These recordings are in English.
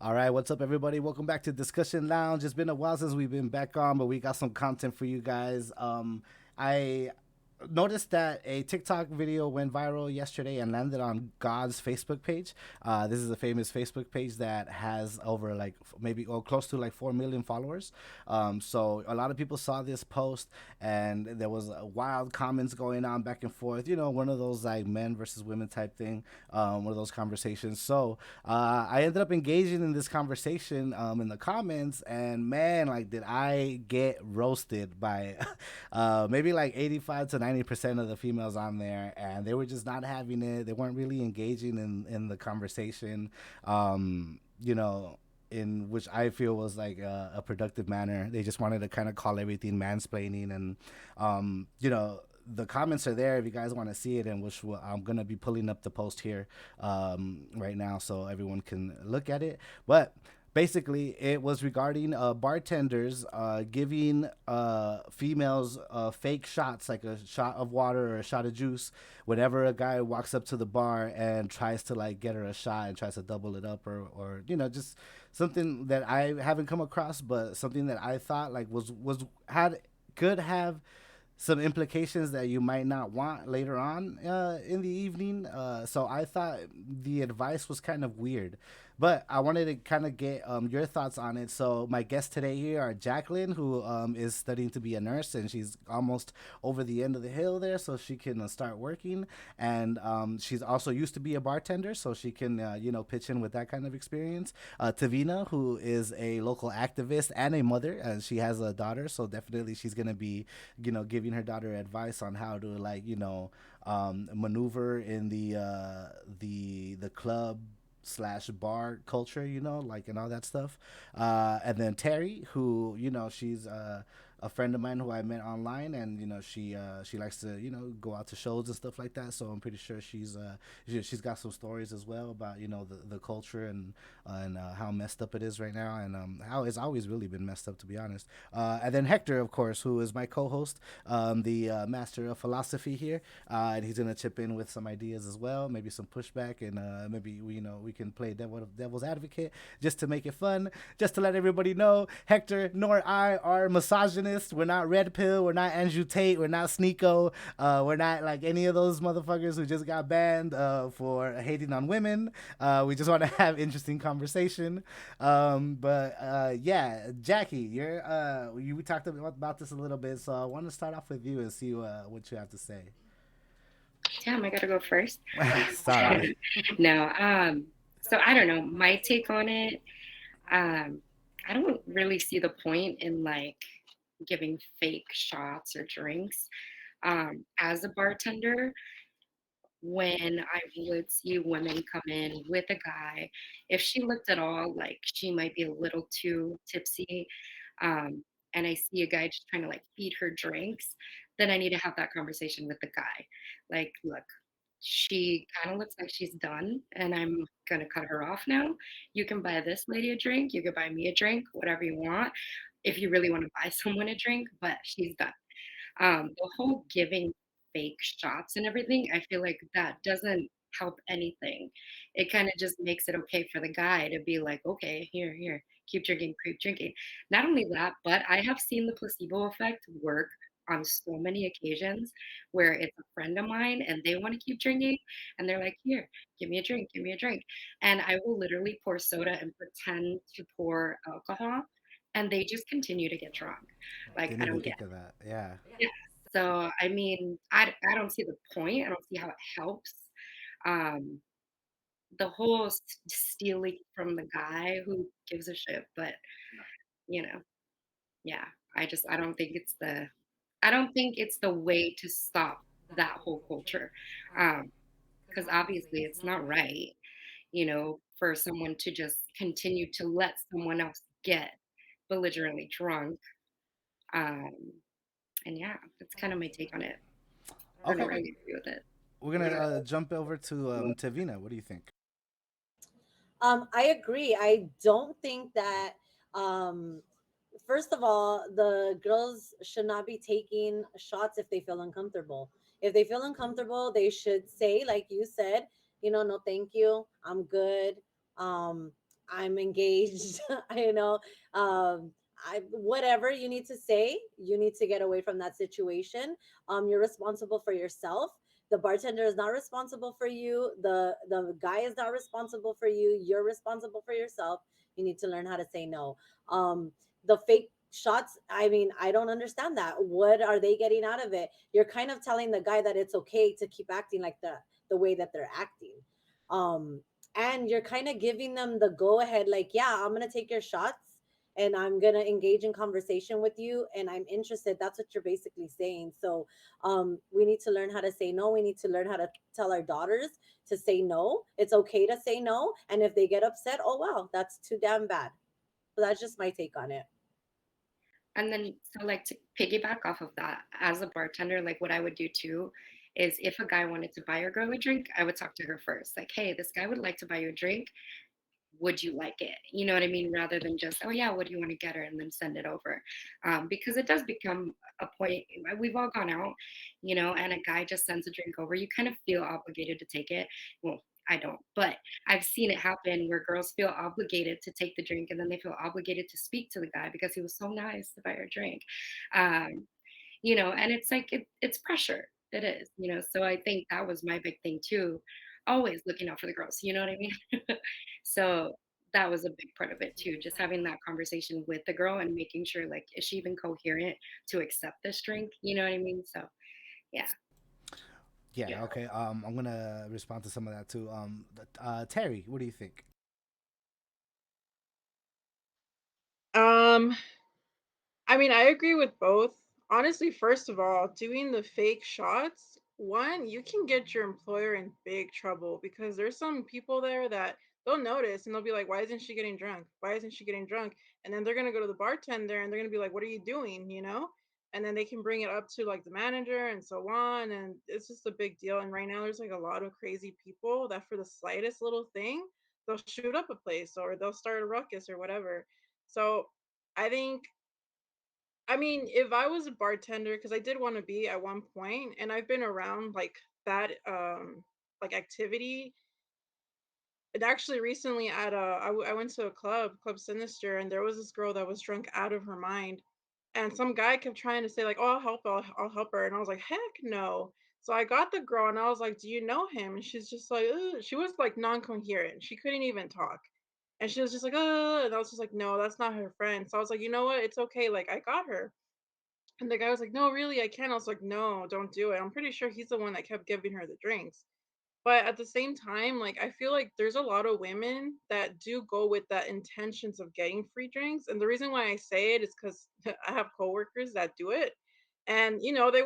All right, what's up, everybody? Welcome back to Discussion Lounge. It's been a while since we've been back on, but we got some content for you guys. I noticed that a TikTok video went viral yesterday and landed on God's Facebook page. This is a famous Facebook page that has over like maybe or close to like 4 million followers. So a lot of people saw this post, and there was wild comments going on back and forth. You know, one of those like men versus women type thing. One of those conversations. So I ended up engaging in this conversation in the comments, and man, like, did I get roasted by maybe like 85 to 90% of the females on there, and they were just not having it. They weren't really engaging in the conversation. You know, in which I feel was like a productive manner. They just wanted to kind of call everything mansplaining, and the comments are there if you guys want to see it, and which I'm gonna be pulling up the post here right now so everyone can look at it. But basically, it was regarding bartenders giving females fake shots, like a shot of water or a shot of juice, whenever a guy walks up to the bar and tries to like get her a shot and tries to double it up, or just something that I haven't come across, but something that I thought like was had could have some implications that you might not want later on in the evening. So I thought the advice was kind of weird, but I wanted to kind of get your thoughts on it. So my guests today here are Jacqueline, who is studying to be a nurse, and she's almost over the end of the hill there, so she can start working. And she's also used to be a bartender, so she can pitch in with that kind of experience. Tavina, who is a local activist and a mother, and she has a daughter, so definitely she's gonna be giving her daughter advice on how to like maneuver in the club slash bar culture, like, and all that stuff. And then Terry, who she's a friend of mine who I met online, and she likes to go out to shows and stuff like that. So I'm pretty sure she's got some stories as well about the culture, and how messed up it is right now, and how it's always really been messed up, to be honest. And then Hector, of course, who is my co-host, the master of philosophy here, and he's gonna chip in with some ideas as well, maybe some pushback, and maybe we can play devil's advocate just to make it fun, just to let everybody know Hector nor I are misogynists. We're not Red Pill. We're not Andrew Tate. We're not Sneeko. We're not like any of those motherfuckers who just got banned for hating on women. We just want to have interesting conversation. But yeah, Jackie, we talked about this a little bit, so I want to start off with you and see what you have to say. Damn, I gotta go first. Sorry. No, so I don't know. My take on it, um, I don't really see the point in like giving fake shots or drinks. As a bartender, when I would see women come in with a guy, if she looked at all like she might be a little too tipsy, um, and I see a guy just trying to like feed her drinks, then I need to have that conversation with the guy. Like, look, she kind of looks like she's done, and I'm gonna cut her off now. You can buy this lady a drink, you could buy me a drink, whatever you want, if you really want to buy someone a drink, but she's done. The whole giving fake shots and everything, I feel like that doesn't help anything. It kind of just makes it okay for the guy to be like, okay, here, keep drinking, keep drinking. Not only that, but I have seen the placebo effect work on so many occasions where it's a friend of mine and they want to keep drinking and they're like, here, give me a drink, give me a drink. And I will literally pour soda and pretend to pour alcohol and they just continue to get drunk. Like, Didn't I even don't get think of that. Yeah. yeah. So, I mean, I don't see the point. I don't see how it helps. Um, the whole stealing from the guy who gives a shit, but you know, yeah, I don't think I don't think it's the way to stop that whole culture. Because obviously it's not right, for someone to just continue to let someone else get belligerently drunk. Um, and yeah, that's kind of my take on it. I don't know Okay. where you agree with it. We're gonna jump over to Tavina. What do you think? I agree. I don't think that um first of all, the girls should not be taking shots if they feel uncomfortable. If they feel uncomfortable, they should say, like you said, no, thank you. I'm good. Um I'm engaged. you know, whatever you need to say, you need to get away from that situation. You're responsible for yourself. The bartender is not responsible for you. The guy is not responsible for you. You're responsible for yourself. You need to learn how to say no. The fake shots, I mean, I don't understand that. What are they getting out of it? You're kind of telling the guy that it's okay to keep acting like the way that they're acting. Um, and you're kind of giving them the go ahead, like, yeah, I'm gonna take your shots and I'm gonna engage in conversation with you and I'm interested. That's what you're basically saying. So we need to learn how to say no. We need to learn how to tell our daughters to say no. It's okay to say no. And if they get upset, oh wow, that's too damn bad. So that's just my take on it. And then, so like to piggyback off of that, as a bartender, like what I would do too is if a guy wanted to buy your girl a drink, I would talk to her first. Like, hey, this guy would like to buy you a drink. Would you like it? You know what I mean? Rather than just, oh yeah, what do you want to get her? And then send it over. Because it does become a point. We've all gone out, and a guy just sends a drink over. You kind of feel obligated to take it. Well, I don't, but I've seen it happen where girls feel obligated to take the drink and then they feel obligated to speak to the guy because he was so nice to buy her drink. Um, and it's like it's pressure. It is, so I think that was my big thing too, always looking out for the girls, you know what I mean? So that was a big part of it too, just having that conversation with the girl and making sure, like, is she even coherent to accept this drink, you know what I mean? So yeah. Yeah. Okay. I'm gonna respond to some of that too. Terry, what do you think? Um, I mean, I agree with both. Honestly, first of all, doing the fake shots, one, you can get your employer in big trouble because there's some people there that they'll notice and they'll be like, why isn't she getting drunk? Why isn't she getting drunk? And then they're going to go to the bartender and they're going to be like, what are you doing? And then they can bring it up to like the manager and so on. And it's just a big deal. And right now, there's like a lot of crazy people that for the slightest little thing, they'll shoot up a place or they'll start a ruckus or whatever. So I think, I mean, if I was a bartender, because I did want to be at one point, and I've been around like that, like activity. And actually, recently I went to a Club Sinister, and there was this girl that was drunk out of her mind, and some guy kept trying to say like, "Oh, I'll help her," and I was like, "Heck no!" So I got the girl, and I was like, "Do you know him?" And she's just like, "Ugh." She was like non-coherent. She couldn't even talk, and she was just like, and I was just like, "No, that's not her friend." So I was like, "You know what? It's okay. Like, I got her." And the guy was like, "No, really, I can't." I was like, "No, don't do it." I'm pretty sure he's the one that kept giving her the drinks. But at the same time, like I feel like there's a lot of women that do go with that intentions of getting free drinks. And the reason why I say it is because I have coworkers that do it. And they know they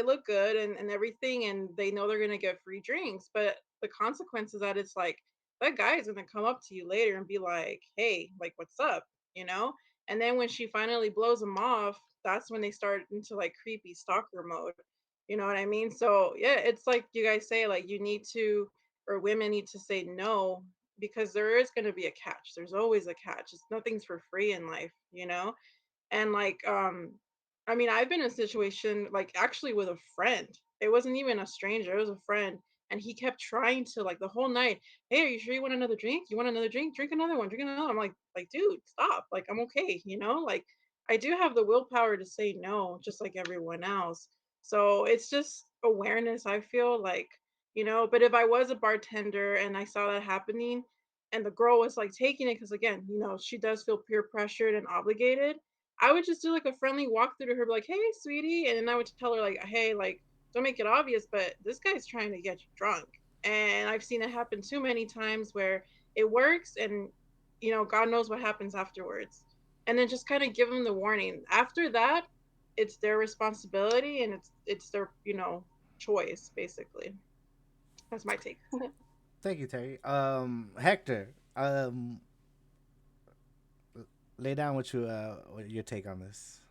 look good and everything and they know they're gonna get free drinks. But the consequence is that it's like that guy is gonna come up to you later and be like, hey, like what's up? You know? And then when she finally blows him off, that's when they start into like creepy stalker mode. You know what I mean? So yeah, it's like you guys say, like you need to, or women need to say no because there is going to be a catch. There's always a catch. It's nothing's for free in life. And like I mean, I've been in a situation like actually with a friend. It wasn't even a stranger, it was a friend. And he kept trying to like the whole night, hey, are you sure you want another drink? You want another drink? Drink another one, drink another. I'm like, dude, stop. Like I'm okay. Like I do have the willpower to say no, just like everyone else. So it's just awareness, I feel like. But if I was a bartender and I saw that happening and the girl was like taking it, because again, she does feel peer pressured and obligated, I would just do like a friendly walkthrough to her, be like, "Hey, sweetie," and then I would tell her like, "Hey, like, don't make it obvious, but this guy's trying to get you drunk." And I've seen it happen too many times where it works, and God knows what happens afterwards. And then just kind of give them the warning. After that, it's their responsibility, and it's their choice basically. That's my take. Thank you, Terry. Hector, lay down what your take on this.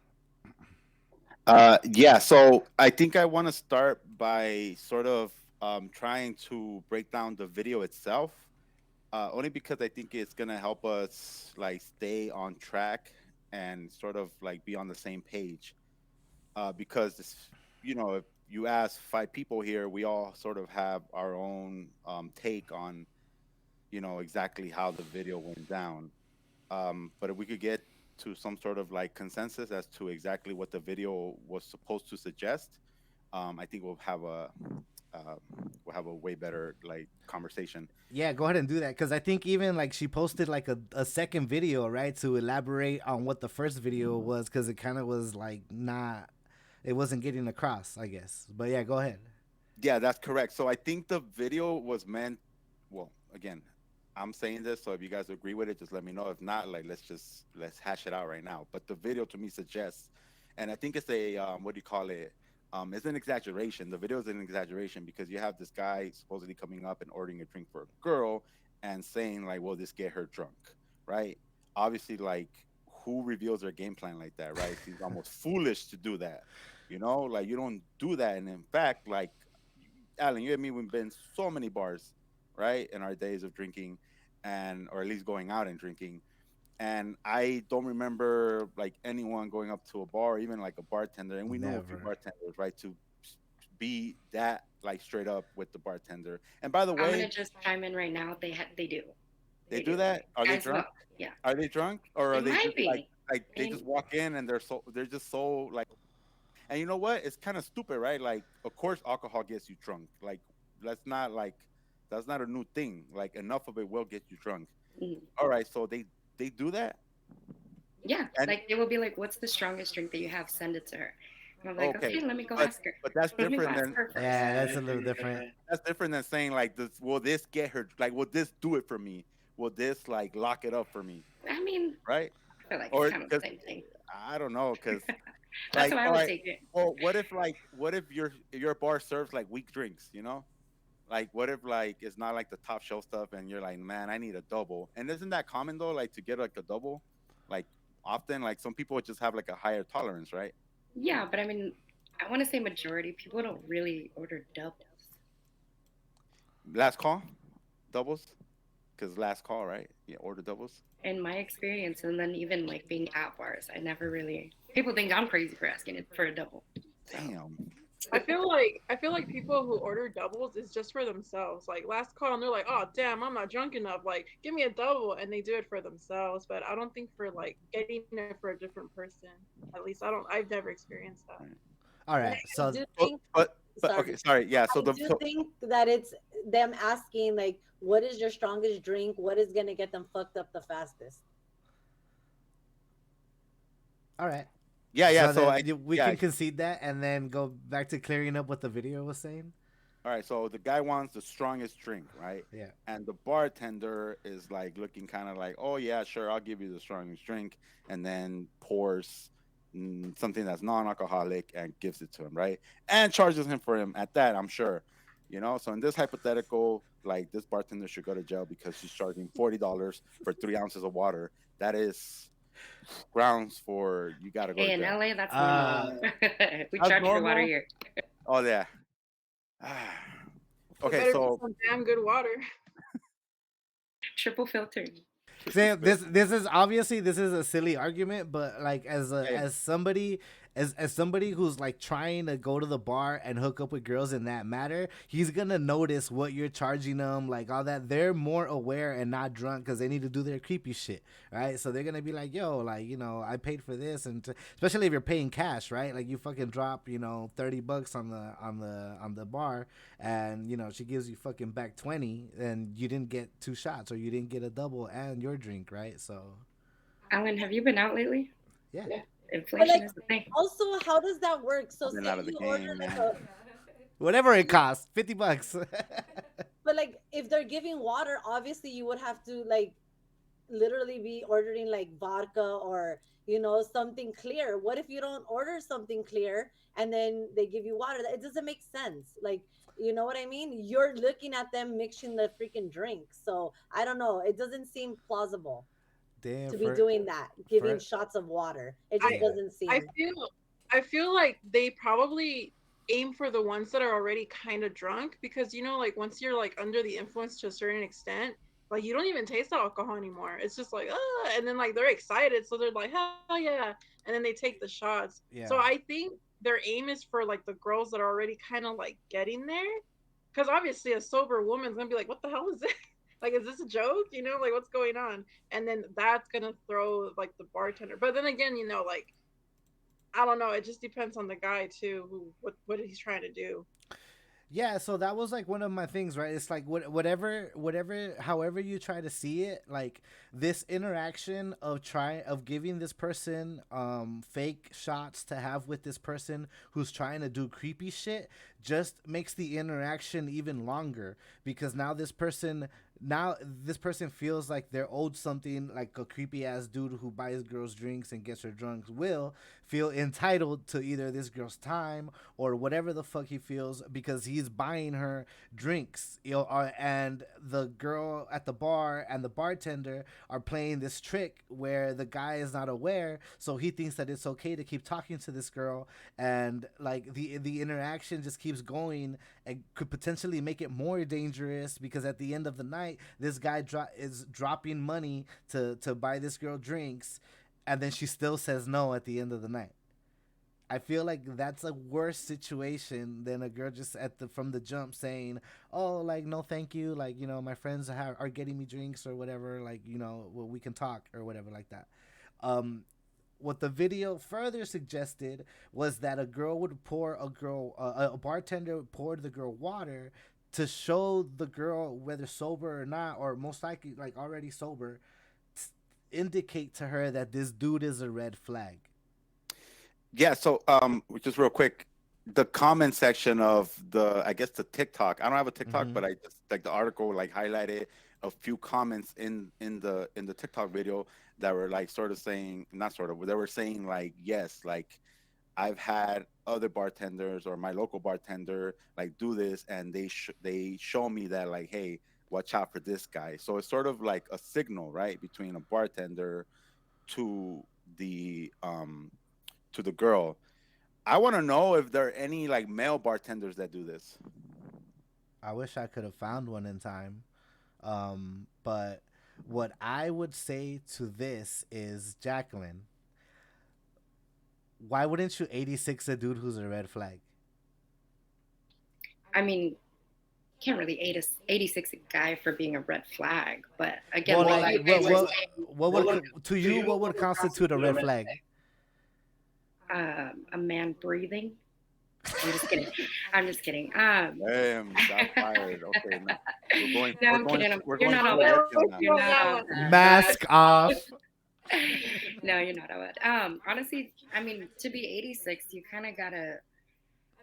Yeah, so I think I want to start by sort of trying to break down the video itself, only because I think it's gonna help us like stay on track and sort of like be on the same page. Because if you ask five people here, we all sort of have our own take on exactly how the video went down. But if we could get to some sort of like consensus as to exactly what the video was supposed to suggest, I think uh, we'll have a way better like conversation. Yeah, go ahead and do that because I think even like she posted like a second video, right, to elaborate on what the first video was because it kind of was like not, it wasn't getting across, I guess. But yeah, go ahead. Yeah, that's correct. So I think the video was meant. Well, again, I'm saying this, so if you guys agree with it, just let me know. If not, like let's hash it out right now. But the video to me suggests, and I think it's a what do you call it? It's an exaggeration. The video is an exaggeration because you have this guy supposedly coming up and ordering a drink for a girl and saying like, "Will this get her drunk?" Right? Obviously, like who reveals their game plan like that, right? It seems almost foolish to do that. Like you don't do that. And in fact, like Alan, you and me, we've been so many bars, right, in our days of drinking, and or at least going out and drinking. And I don't remember like anyone going up to a bar, or even like a bartender, and we know a few Never. bartenders, right, to be that like straight up with the bartender. And by the I'm gonna way, just chime in right now. They do. they They do do. that. Are they As well. drunk? Yeah. Are they drunk, or are It they might just like be. I they just mean, walk in and they're just so like. And you know what? It's kind of stupid, right? Like, of course, alcohol gets you drunk. Like, let's not like that's not a new thing. Like, enough of it will get you drunk. mm, All right, so they do that, yeah. and Like they will be like, "What's the strongest drink that you have? Send it to her." And I'm like, okay, "Okay, let me go but ask her. but that's Let me go different ask than her first." Yeah, that's a little different. saying like, will this get her? Like, will this do it for me? Will this like lock it up for me? I mean, Right? I feel like it's Or kind of the because same thing. I don't know, because That's like, how I all would right, take it. well, what if your bar serves like weak drinks? Like, what if like it's not like the top shelf stuff, and you're like, man, I need a double. And isn't that common though? Like to get like a double, like often, like some people just have like a higher tolerance, right? Yeah, but I mean, I want to say majority people don't really order doubles. Last call, doubles, because last call, right? Yeah, order doubles. In my experience, and then even like being at bars, I never really. People think I'm crazy for asking it for a double. So Damn. I feel like people who order doubles is just for themselves. Like last call, and they're like, "Oh damn, I'm not drunk enough. Like, give me a double," and they do it for themselves. But I don't think for like getting it for a different person. At least I don't. I've never experienced that. All And right, I so do But think, but sorry, okay, sorry. Yeah. So I the do so think that it's them asking like, what is your strongest drink? What is gonna get them fucked up the fastest? all right, yeah. so So then I we yeah. can concede that and then go back to clearing up what the video was saying. All right, so the guy wants the strongest drink, right? Yeah. And the bartender is like looking kind of like, "Oh yeah, sure, I'll give you the strongest drink," and then pours something that's non-alcoholic and gives it to him, right? And charges him for him at that, I'm sure. So in this hypothetical, like this bartender should go to jail because she's charging $40 for 3 ounces of water. That is grounds for you got to go to hey, in jail. LA, that's normal. Uh, We That's charge you the water normal. here. Oh yeah. It Okay, better be so some damn good water. Triple filter. Sam, this is obviously this is a silly argument, but like yeah, yeah. as somebody as somebody who's like trying to go to the bar and hook up with girls in that matter, he's gonna notice what you're charging them, like all that. They're more aware and not drunk because they need to do their creepy shit, right? So they're gonna be like, yo, like I paid for this, and especially if you're paying cash, right? Like you fucking drop $30 on the bar, and she gives you fucking back 20, and you didn't get two shots or you didn't get a double and your drink, right? So Alan, have you been out lately? yeah. But Inflation like, is the thing. also, how does that work? So I've been say out of the you order game, like man. a, Whatever it costs, $50. but like if they're giving water, obviously you would have to like literally be ordering like vodka or something clear. What if you don't order something clear and then they give you water? It doesn't make sense. Like, you know what I mean? You're looking at them mixing the freaking drink. So I don't know. It doesn't seem plausible Damn, to be for doing that, giving for shots of water. It just I yeah. doesn't I seem. feel I feel like they probably aim for the ones that are already kind of drunk because like once you're like under the influence to a certain extent, like you don't even taste the alcohol anymore. It's just like and then like they're excited, so they're like hell yeah, and then they take the shots. So Yeah. I think their aim is for like the girls that are already kind of like getting there, because obviously a sober woman's gonna be like, what the hell is this? Like, is this a joke? Like, what's going on? And then that's gonna throw like the bartender. But then again, like, I don't know. It just depends on the guy too, who what he's trying to do. Yeah, so that was like one of my things, right? It's like whatever, however you try to see it, like this interaction of giving this person fake shots to have with this person who's trying to do creepy shit just makes the interaction even longer because now this person feels like they're owed something, like a creepy ass dude who buys girls drinks and gets her drunk will feel entitled to either this girl's time or whatever the fuck he feels because he's buying her drinks, and the girl at the bar and the bartender are playing this trick where the guy is not aware, so he thinks that it's okay to keep talking to this girl, and like the interaction just keeps going and could potentially make it more dangerous because at the end of the night this guy is dropping money to buy this girl drinks, and then she still says no at the end of the night. I feel like that's a worse situation than a girl just at the from the jump saying, "Oh, like no, thank you. Like my friends are getting me drinks or whatever. Like well, we can talk or whatever like that." Um, what the video further suggested was that a bartender poured the girl water to show the girl, whether sober or not, or most likely like already sober, indicate to her that this dude is a red flag. Yeah, so just real quick, the comment section of I guess the TikTok. I don't have a TikTok, Mm-hmm. but I just like the article like highlighted a few comments in the TikTok video that were like sort of saying, not sort of, they were saying like, yes, like I've had other bartenders or my local bartender like do this, and they show me that like, hey, watch out for this guy. So it's sort of like a signal, right, between a bartender to the girl. I want to know if there are any like male bartenders that do this. I wish I could have found one in time. But what I would say to this is, Jacqueline, why wouldn't you 86 a dude who's a red flag? I mean, can't really 86 a guy for being a red flag, but again, Well, like like you guys were what would to you what would constitute a red flag? saying, a man breathing. I'm just kidding. I'm just kidding. Damn, shot fired. Okay, no, No, I'm kidding. we're You're going not to all the bad. Where working was now. you You're on not that all one? bad. Mask off. No, you're not all bad. Honestly, I mean, to be 86, you kind of gotta.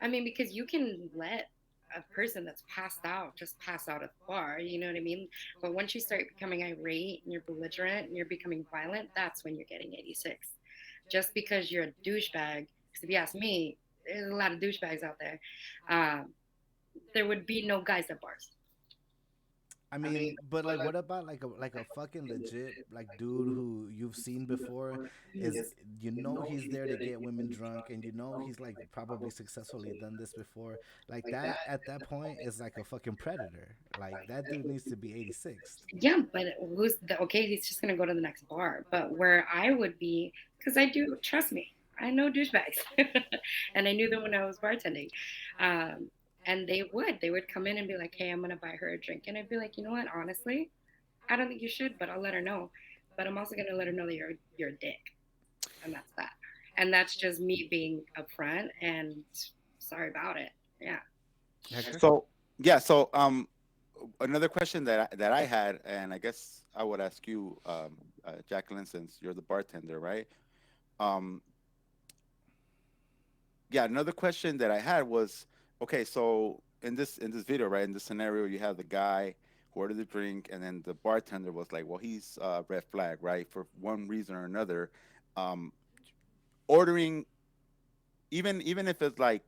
I mean, because you can let a person that's passed out just pass out at the bar. You know what I mean? But once you start becoming irate and you're belligerent and you're becoming violent, that's when you're getting 86. Just because you're a douchebag, because if you ask me, there's a lot of douchebags out there. Um, there would be no guys at bars. I mean, but like, what about like a fucking legit like dude who you've seen before? Is he's there to get women drunk, and he's like probably successfully done this before. Like that at that point is like a fucking predator. Like that dude needs to be 86th. Yeah, but who's the okay? He's just gonna go to the next bar. But where I would be, because I do trust me, I know douchebags, and I knew them when I was bartending. Um, and they would come in and be like, "Hey, I'm gonna buy her a drink," and I'd be like, "You know what? Honestly, I don't think you should, but I'll let her know. But I'm also gonna let her know that you're a dick, and that's that. And that's just me being upfront and sorry about it. Yeah. Hector. So yeah, so another question that I had, and I guess I would ask you, Jacqueline, since you're the bartender, right? Um, yeah, another question that I had was, okay, so in this video, right, in this scenario, you have the guy who ordered the drink, and then the bartender was like, well, he's red flag, right, for one reason or another. Um, ordering, even if it's like,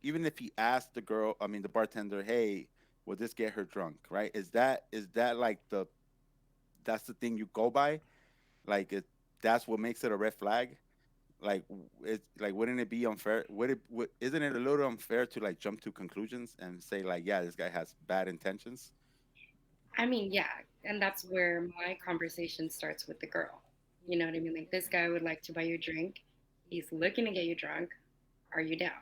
even if he asked the girl, I mean the bartender, hey, will this get her drunk, right? Is that like that's the thing you go by, like that's what makes it a red flag? Like it's like, wouldn't it be unfair, isn't it a little unfair to like jump to conclusions and say like, yeah, this guy has bad intentions? I mean, yeah, and that's where my conversation starts with the girl. You know what I mean? Like, this guy would like to buy you a drink. He's looking to get you drunk. Are you down?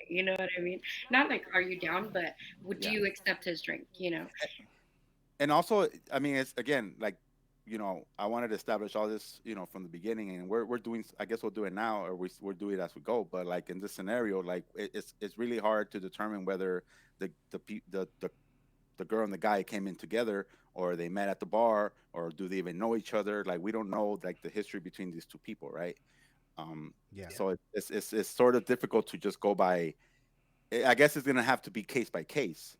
You know what I mean? Not like, are you down, but would Yeah. you accept his drink? You know? And also, I mean, it's again like, I wanted to establish all this, from the beginning, and we're doing. I guess we'll do it now, or we'll do it as we go. But like in this scenario, like it's really hard to determine whether the pe- the girl and the guy came in together, or they met at the bar, or do they even know each other. Like we don't know like the history between these two people, right? um Yeah. so it's sort of difficult to just go by. I guess it's gonna have to be case by case,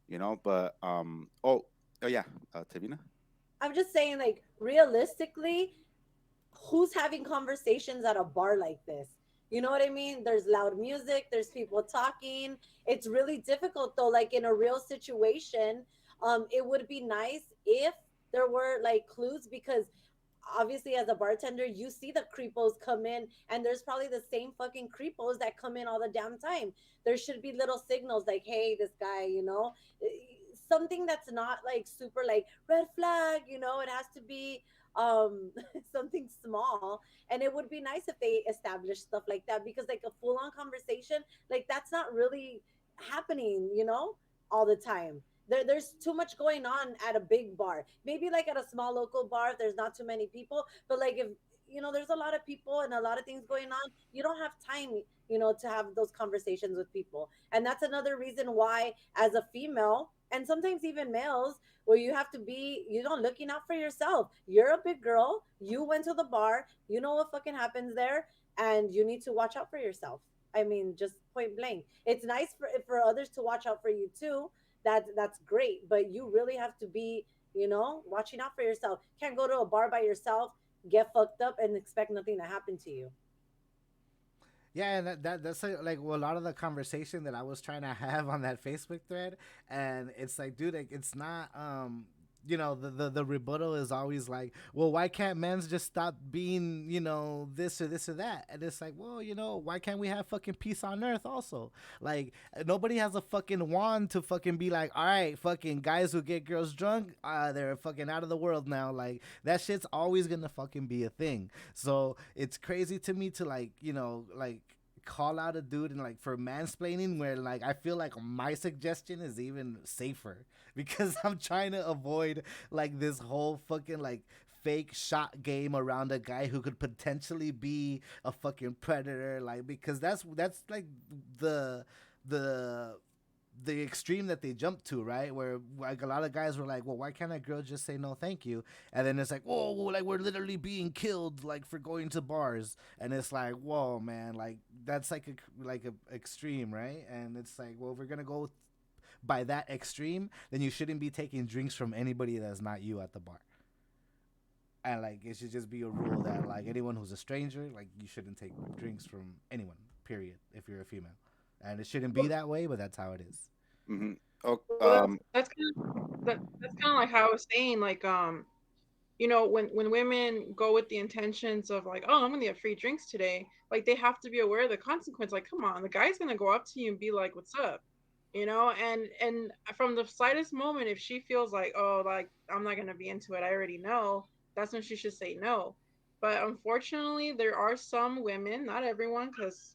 but oh yeah, Tavina. I'm just saying, like, realistically, who's having conversations at a bar like this? You know what I mean? There's loud music, there's people talking. It's really difficult though. Like in a real situation, it would be nice if there were like clues, because obviously as a bartender you see the creepos come in, and there's probably the same fucking creepos that come in all the damn time. There should be little signals like, hey, this guy, something that's not like super like red flag. It has to be something small. And it would be nice if they establish stuff like that, because like a full-on conversation like that's not really happening, all the time. There's too much going on at a big bar. Maybe like at a small local bar if there's not too many people, but like if there's a lot of people and a lot of things going on, you don't have time, to have those conversations with people. And that's another reason why, as a female, and sometimes even males, where you have to be, looking out for yourself. You're a big girl, you went to the bar, you know what fucking happens there, and you need to watch out for yourself. I mean, just point blank. It's nice for others to watch out for you too. That's great, but you really have to be, watching out for yourself. Can't go to a bar by yourself, get fucked up, and expect nothing to happen to you. Yeah, and that's like well, a lot of the conversation that I was trying to have on that Facebook thread, and it's like, dude, like, it's not the rebuttal is always like, well, why can't men's just stop being this or this or that? And it's like, well, why can't we have fucking peace on earth also? Like, nobody has a fucking wand to fucking be like, all right, fucking guys who get girls drunk, they're fucking out of the world now. Like, that shit's always gonna fucking be a thing. So it's crazy to me to like, like, call out a dude and like for mansplaining, where like I feel like my suggestion is even safer because I'm trying to avoid like this whole fucking like fake shot game around a guy who could potentially be a fucking predator, like, because that's like the the the extreme that they jumped to, right? Where like a lot of guys were like, "Well, why can't a girl just say no, thank you?" And then it's like, "Whoa, like we're literally being killed, like for going to bars." And it's like, "Whoa, man, like that's like a extreme, right?" And it's like, well, if we're gonna go by that extreme, then you shouldn't be taking drinks from anybody that's not you at the bar. And like it should just be a rule that like anyone who's a stranger, like you shouldn't take drinks from anyone. Period. If you're a female, and it shouldn't be that way, but that's how it is. Hmm. Oh, Well, that's kind of like how I was saying, like, when women go with the intentions of like, oh, I'm gonna get free drinks today, like they have to be aware of the consequence. Like, come on, the guy's gonna go up to you and be like, what's up? And from the slightest moment, if she feels like, oh, like I'm not gonna be into it, I already know, that's when she should say no. But unfortunately, there are some women, not everyone, because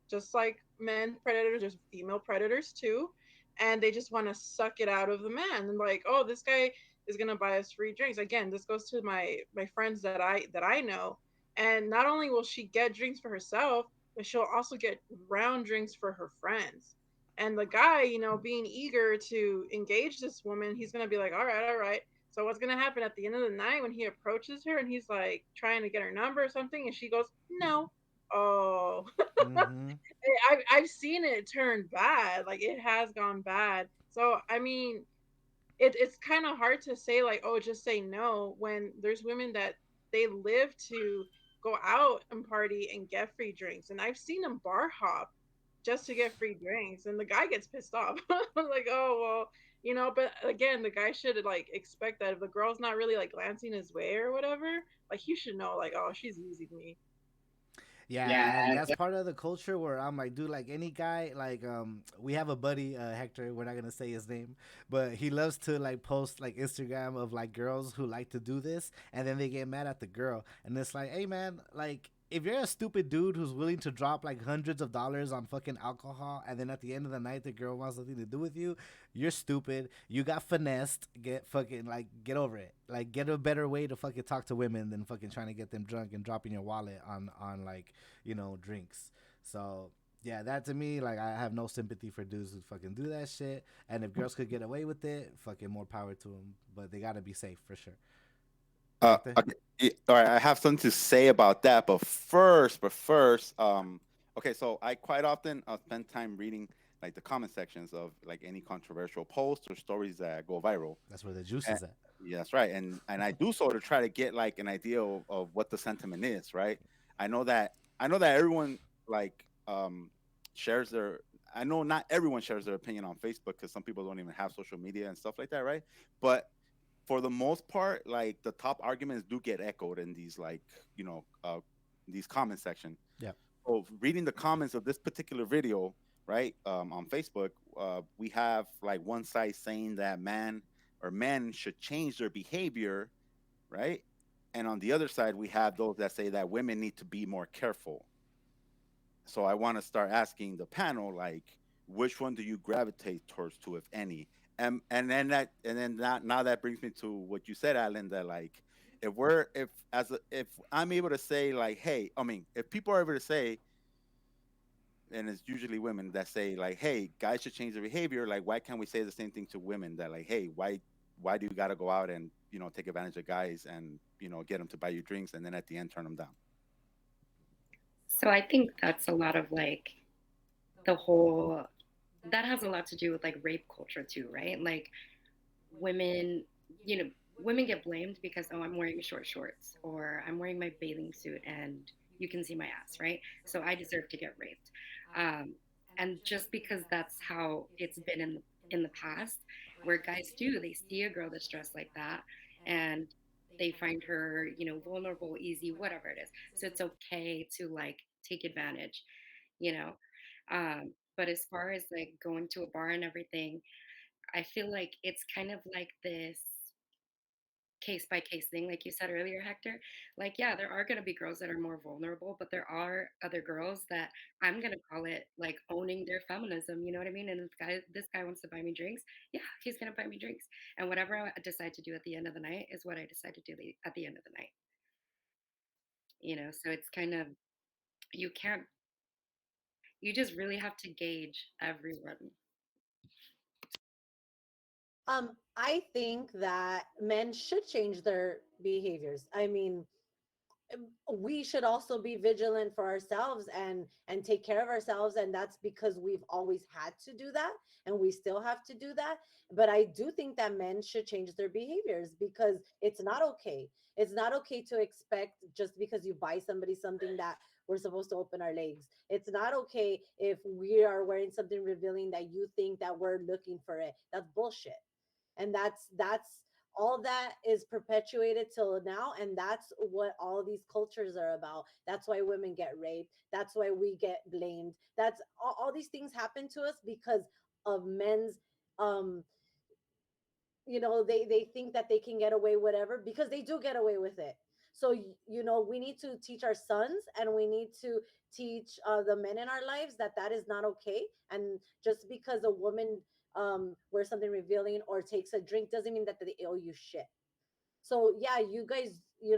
just like men predators, there's female predators too, and they just want to suck it out of the man, and like, oh, this guy is gonna buy us free drinks. Again, this goes to my friends that I know, and not only will she get drinks for herself, but she'll also get round drinks for her friends. And the guy, being eager to engage this woman, he's gonna be like, all right, all right. So what's gonna happen at the end of the night when he approaches her and he's like trying to get her number or something, and she goes, no. Oh, Mm-hmm. I've seen it turn bad. Like it has gone bad. So I mean, it's kind of hard to say like, oh, just say no, when there's women that they live to go out and party and get free drinks, and I've seen them bar hop just to get free drinks, and the guy gets pissed off. Like, oh well, but again, the guy should like expect that if the girl's not really like glancing his way or whatever, like he should know like, oh, she's easy to me. Yeah, and that's part of the culture where I'm like, dude, like any guy, like we have a buddy, Hector. We're not gonna say his name, but he loves to like post like Instagram of like girls who like to do this, and then they get mad at the girl, and it's like, hey man, like if you're a stupid dude who's willing to drop like hundreds of dollars on fucking alcohol, and then at the end of the night the girl wants nothing to do with you, you're stupid. You got finessed. Get fucking like get over it. Like get a better way to fucking talk to women than fucking trying to get them drunk and dropping your wallet on like drinks. So yeah, that to me, like I have no sympathy for dudes who fucking do that shit. And if girls could get away with it, fucking more power to them. But they gotta be safe for sure. Hector? Okay. All right, I have something to say about that, but first, okay. So I quite often spend time reading like the comment sections of like any controversial posts or stories that go viral. That's where the juice And, is at. yeah, that's right. And I do so to try to get like an idea of what the sentiment is, right? I know that I know that everyone like shares their I know not everyone shares their opinion on Facebook because some people don't even have social media and stuff like that, right? But for the most part, like the top arguments do get echoed in these like these comment section. Yeah. So reading the comments of this particular video, right, on Facebook, we have like one side saying that men should change their behavior, right, and on the other side we have those that say that women need to be more careful. So I want to start asking the panel, like, which one do you gravitate towards to, if any? And then now that brings me to what you said, Alan, that like if I'm able to say like, hey, I mean, if people are able to say, and it's usually women that say like, hey, guys should change their behavior, like why can't we say the same thing to women that like, hey, why do you got to go out and take advantage of guys and get them to buy you drinks and then at the end turn them down? So I think that's a lot of like the whole that has a lot to do with like rape culture too, right? Like women, you know, women get blamed because, oh, I'm wearing short shorts or I'm wearing my bathing suit and you can see my ass, right? So I deserve to get raped. Um, and just because that's how it's been in the past, where guys do, they see a girl that's dressed like that and they find her, vulnerable, easy, whatever it is. So it's okay to like take advantage, you know. But as far as like going to a bar and everything, I feel like it's kind of like this case by case thing, like you said earlier, Hector. Like, yeah, there are going to be girls that are more vulnerable, but there are other girls that I'm going to call it like owning their feminism. You know what I mean? And this guy wants to buy me drinks. Yeah, he's going to buy me drinks. And whatever I decide to do at the end of the night is what I decide to do at the end of the night. So it's kind of, you can't, you just really have to gauge everyone. I think that men should change their behaviors. I mean, we should also be vigilant for ourselves and take care of ourselves, and that's because we've always had to do that and we still have to do that. But I do think that men should change their behaviors because it's not okay to expect just because you buy somebody something that we're supposed to open our legs. It's not okay if we are wearing something revealing that you think that we're looking for it. That's bullshit. And that's all that is perpetuated till now, and that's what all these cultures are about. That's why women get raped, that's why we get blamed, that's all these things happen to us because of men's um they think that they can get away whatever because they do get away with it. So we need to teach our sons, and we need to teach the men in our lives that that is not okay. And just because a woman wears something revealing or takes a drink doesn't mean that they owe you shit. So yeah, you guys need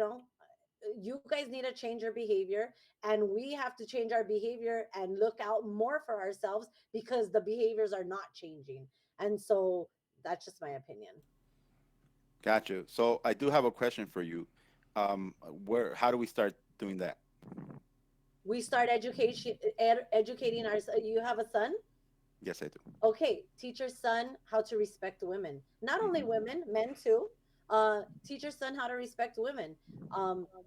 to change your behavior, and we have to change our behavior and look out more for ourselves because the behaviors are not changing. And so that's just my opinion. Got you. So I do have a question for you. Where How do we start doing that? We start educating our you have a son. Yes, I do. Okay, teach your son how to respect women, not only Hmm. women, men too. Teach your son how to respect women.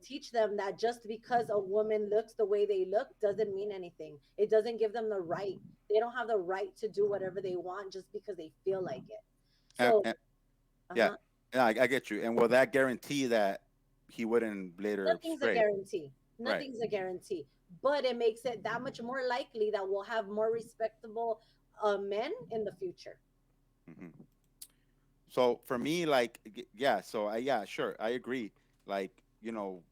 Teach them that just because a woman looks the way they look doesn't mean anything. It doesn't give them the right. They don't have the right to do whatever they want just because they feel like it. So And yeah, uh-huh. yeah, I get you. And will that guarantee that he wouldn't later Nothing's a stray? guarantee. Right. Nothing's a guarantee. But it makes it that much more likely that we'll have more respectable men in the future. Hmm. So for me, like, yeah. So yeah, sure, I agree. Like, you know,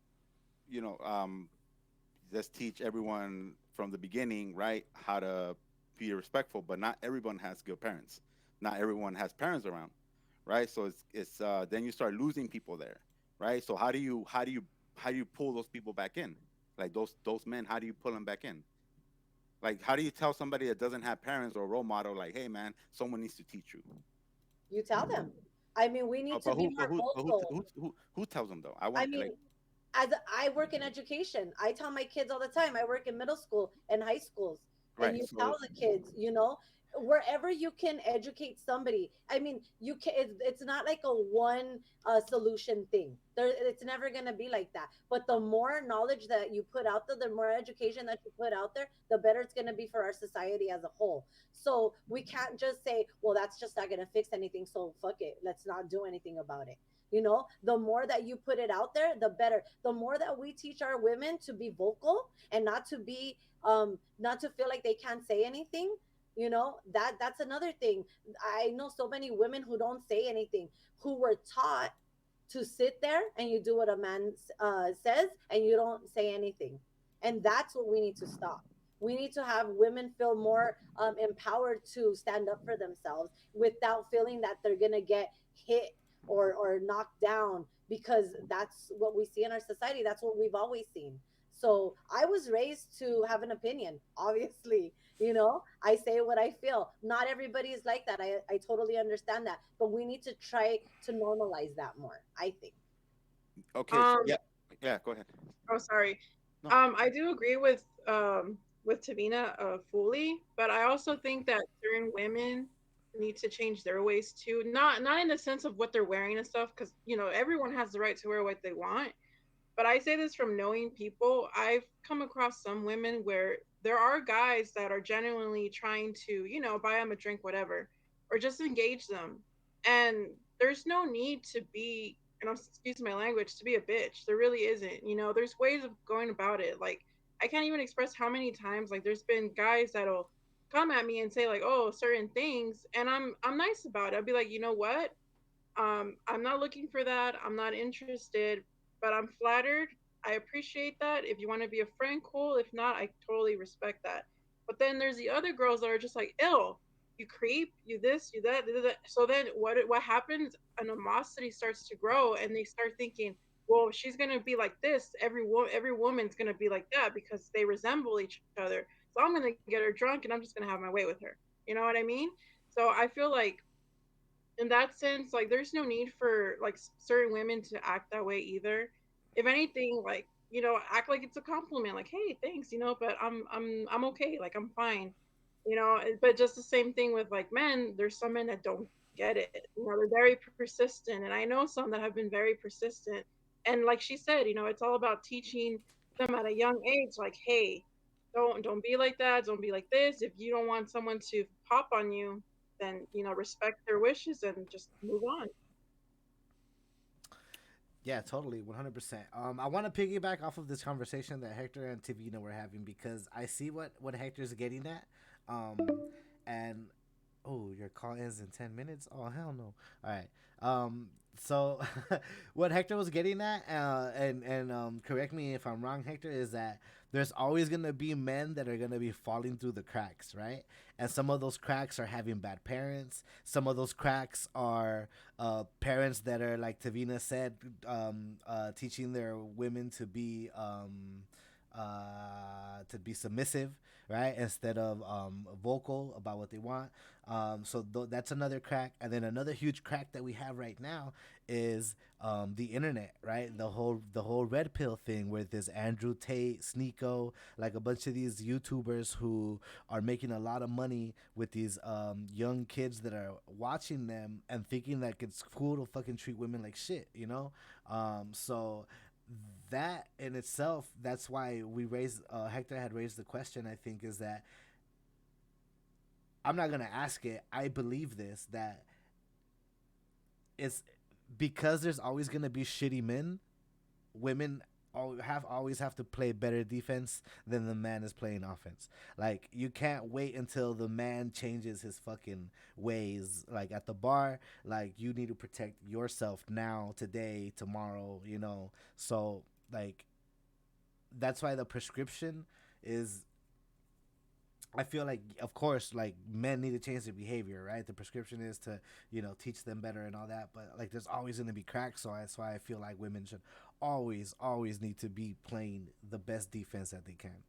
let's teach everyone from the beginning, right, how to be respectful. But not everyone has good parents. Not everyone has parents around, right? So it's then you start losing people there, right? So how do you pull those people back in? Like those men, how do you pull them back in? Like how do you tell somebody that doesn't have parents or a role model, like, hey man, someone needs to teach you? You tell them. I mean, we need to But be who but more who but who vocal. who tells them though? I I want like mean, as I work in education, I tell my kids all the time. I work in middle school and high schools, and right. you tell So the kids, wherever you can educate somebody. I mean, you can. It's not like a one solution thing. It's never gonna be like that. But the more knowledge that you put out there, the more education that you put out there, the better it's gonna be for our society as a whole. So we can't just say, well, that's just not gonna fix anything. So fuck it. Let's not do anything about it. The more that you put it out there, the better. The more that we teach our women to be vocal and not to feel like they can't say anything, that's another thing. I know so many women who don't say anything, who were taught to sit there and you do what a man says and you don't say anything. And that's what we need to stop. We need to have women feel more empowered to stand up for themselves without feeling that they're going to get hit or knocked down, because that's what we see in our society. That's what we've always seen. So I was raised to have an opinion, obviously. I say what I feel. Not everybody is like that. I totally understand that. But we need to try to normalize that more, I think. okay, so Um, yeah, go ahead. oh, sorry. No. I do agree with Tavina fully, but I also think that certain women need to change their ways too. Not in the sense of what they're wearing and stuff, because everyone has the right to wear what they want. But I say this from knowing people. I've come across some women where there are guys that are genuinely trying to, buy them a drink, whatever, or just engage them. And there's no need to be, and I'm excuse my language, to be a bitch. There really isn't. There's ways of going about it. Like, I can't even express how many times, like, there's been guys that'll come at me and say, like, oh, certain things, and I'm nice about it. I'll be like, you know what? I'm not looking for that. I'm not interested, but I'm flattered. I appreciate that. If you want to be a friend, cool. If not, I totally respect that. But then there's the other girls that are just like, ill, you creep, you this, you that, that. So then what happens? Animosity starts to grow, and they start thinking, well, if she's gonna be like this, every woman's gonna be like that because they resemble each other. So I'm gonna get her drunk, and I'm just gonna have my way with her. You know what I mean? So I feel like in that sense, like there's no need for like certain women to act that way either. If anything, like act like it's a compliment, like hey, thanks, but I'm okay, like I'm fine, But just the same thing with like men. There's some men that don't get it. They're very persistent, and I know some that have been very persistent. And like she said, it's all about teaching them at a young age, like hey, don't be like that, don't be like this. If you don't want someone to pop on you, then respect their wishes and just move on. Yeah, totally, 100%. I want to piggyback off of this conversation that Hector and Tivina were having, because I see what Hector's getting at. And oh, your call ends in 10 minutes. Oh hell no! All right. So what Hector was getting at, and correct me if I'm wrong, Hector, is that there's always gonna be men that are gonna be falling through the cracks, right? And some of those cracks are having bad parents. Some of those cracks are parents that are, like Tavina said, teaching their women to be submissive, right, instead of vocal about what they want. That's another crack. And then another huge crack that we have right now is the internet, right? The whole red pill thing, where there's Andrew Tate, Sneeko, like a bunch of these YouTubers who are making a lot of money with these young kids that are watching them and thinking that it's cool to fucking treat women like shit. So that in itself, that's why we raised Hector had raised the question, I think, is that I'm not gonna ask it. I believe this, that it's because there's always gonna be shitty men. Women always have to play better defense than the man is playing offense. Like, you can't wait until the man changes his fucking ways. Like at the bar, like, you need to protect yourself now, today, tomorrow. So like, that's why the prescription is, I feel like, of course, like men need to change their behavior, right? The prescription is to, teach them better and all that. But like, there's always going to be cracks. So that's why I feel like women should always, always need to be playing the best defense that they can.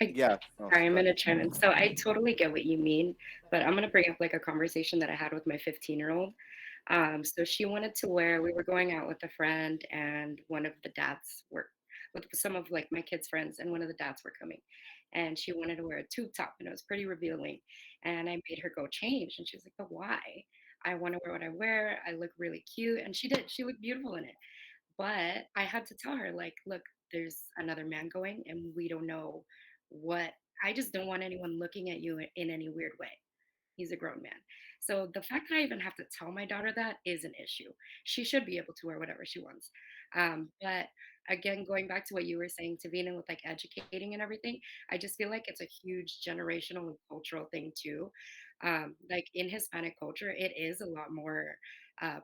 I, Yeah. Oh, sorry, I'm go ahead. gonna chime in. So I totally get what you mean, but I'm gonna bring up like a conversation that I had with my 15-year-old. So she wanted to wear. We were going out with a friend, and one of the dads were with some of like my kids' friends, and one of the dads were coming, and she wanted to wear a tube top, and it was pretty revealing. And I made her go change, and she was like, "But why? I want to wear what I wear. I look really cute," and she did. She looked beautiful in it. But I had to tell her, like, look, there's another man going, and we don't know what. I just don't want anyone looking at you in any weird way. He's a grown man. So the fact that I even have to tell my daughter that is an issue. She should be able to wear whatever she wants. But again, going back to what you were saying, Tavina, with like educating and everything, I just feel like it's a huge generational and cultural thing too. Like in Hispanic culture, it is a lot more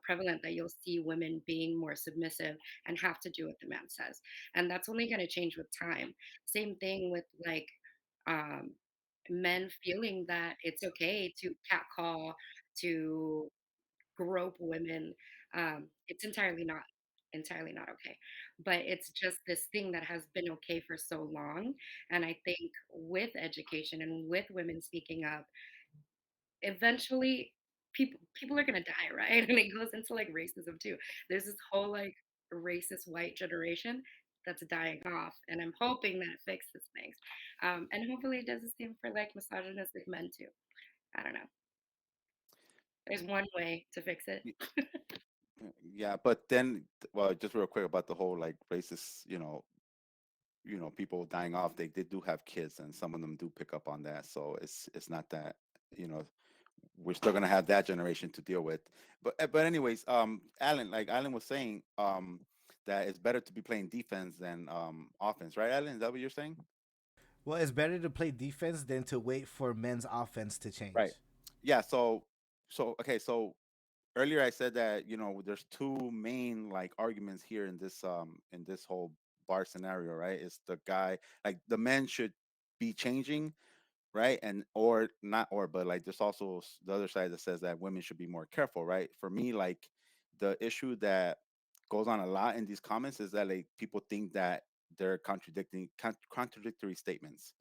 prevalent that you'll see women being more submissive and have to do what the man says. And that's only going to change with time. Same thing with like, um, men feeling that it's okay to catcall, to grope women. It's entirely not okay. But it's just this thing that has been okay for so long. And I think with education and with women speaking up, eventually people are gonna die, right? And it goes into like racism too. There's this whole like racist white generation that's dying off, and I'm hoping that it fixes things. And hopefully it does the same for like misogynistic men too. I don't know. There's one way to fix it. Yeah, but then, well, just real quick about the whole like racist, people dying off. They do have kids, and some of them do pick up on that. So it's not that, you know, we're still gonna have that generation to deal with. But anyways, Alan, like Alan was saying, that it's better to be playing defense than offense, right, Alan? Is that what you're saying? Well, it's better to play defense than to wait for men's offense to change. Right. Yeah. So okay. So earlier I said that there's two main like arguments here in this whole bar scenario, right? It's the guy, like the men should be changing, right? And or not, or but like there's also the other side that says that women should be more careful, right? For me, like the issue that goes on a lot in these comments is that like people think that they're contradictory statements,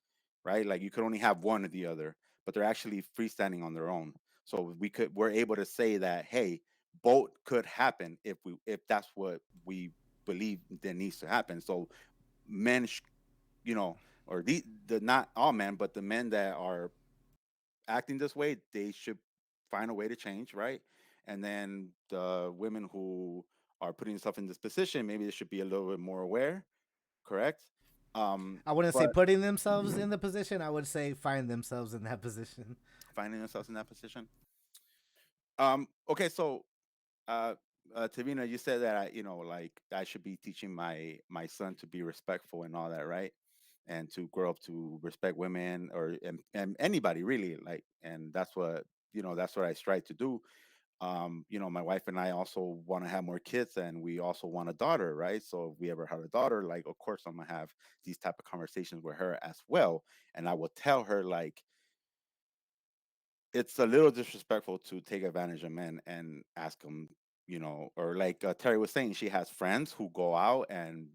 right? Like you could only have one or the other, but they're actually freestanding on their own. So we're able to say that, hey, both could happen if that's what we believe that needs to happen. So men or the not all men, but the men that are acting this way, they should find a way to change, right? And then the women who are putting themselves in this position, maybe they should be a little bit more aware, correct? I wouldn't say But putting themselves in the position. I would say find themselves in that position. finding themselves in that position. Okay, so uh, Tavina, you said that like I should be teaching my son to be respectful and all that, right? And to grow up to respect women or and anybody really, like, and that's what I strive to do. My wife and I also want to have more kids, and we also want a daughter, right? So if we ever have a daughter, like, of course I'm gonna have these type of conversations with her as well, and I will tell her like it's a little disrespectful to take advantage of men and ask them, or like Terry was saying, she has friends who go out and,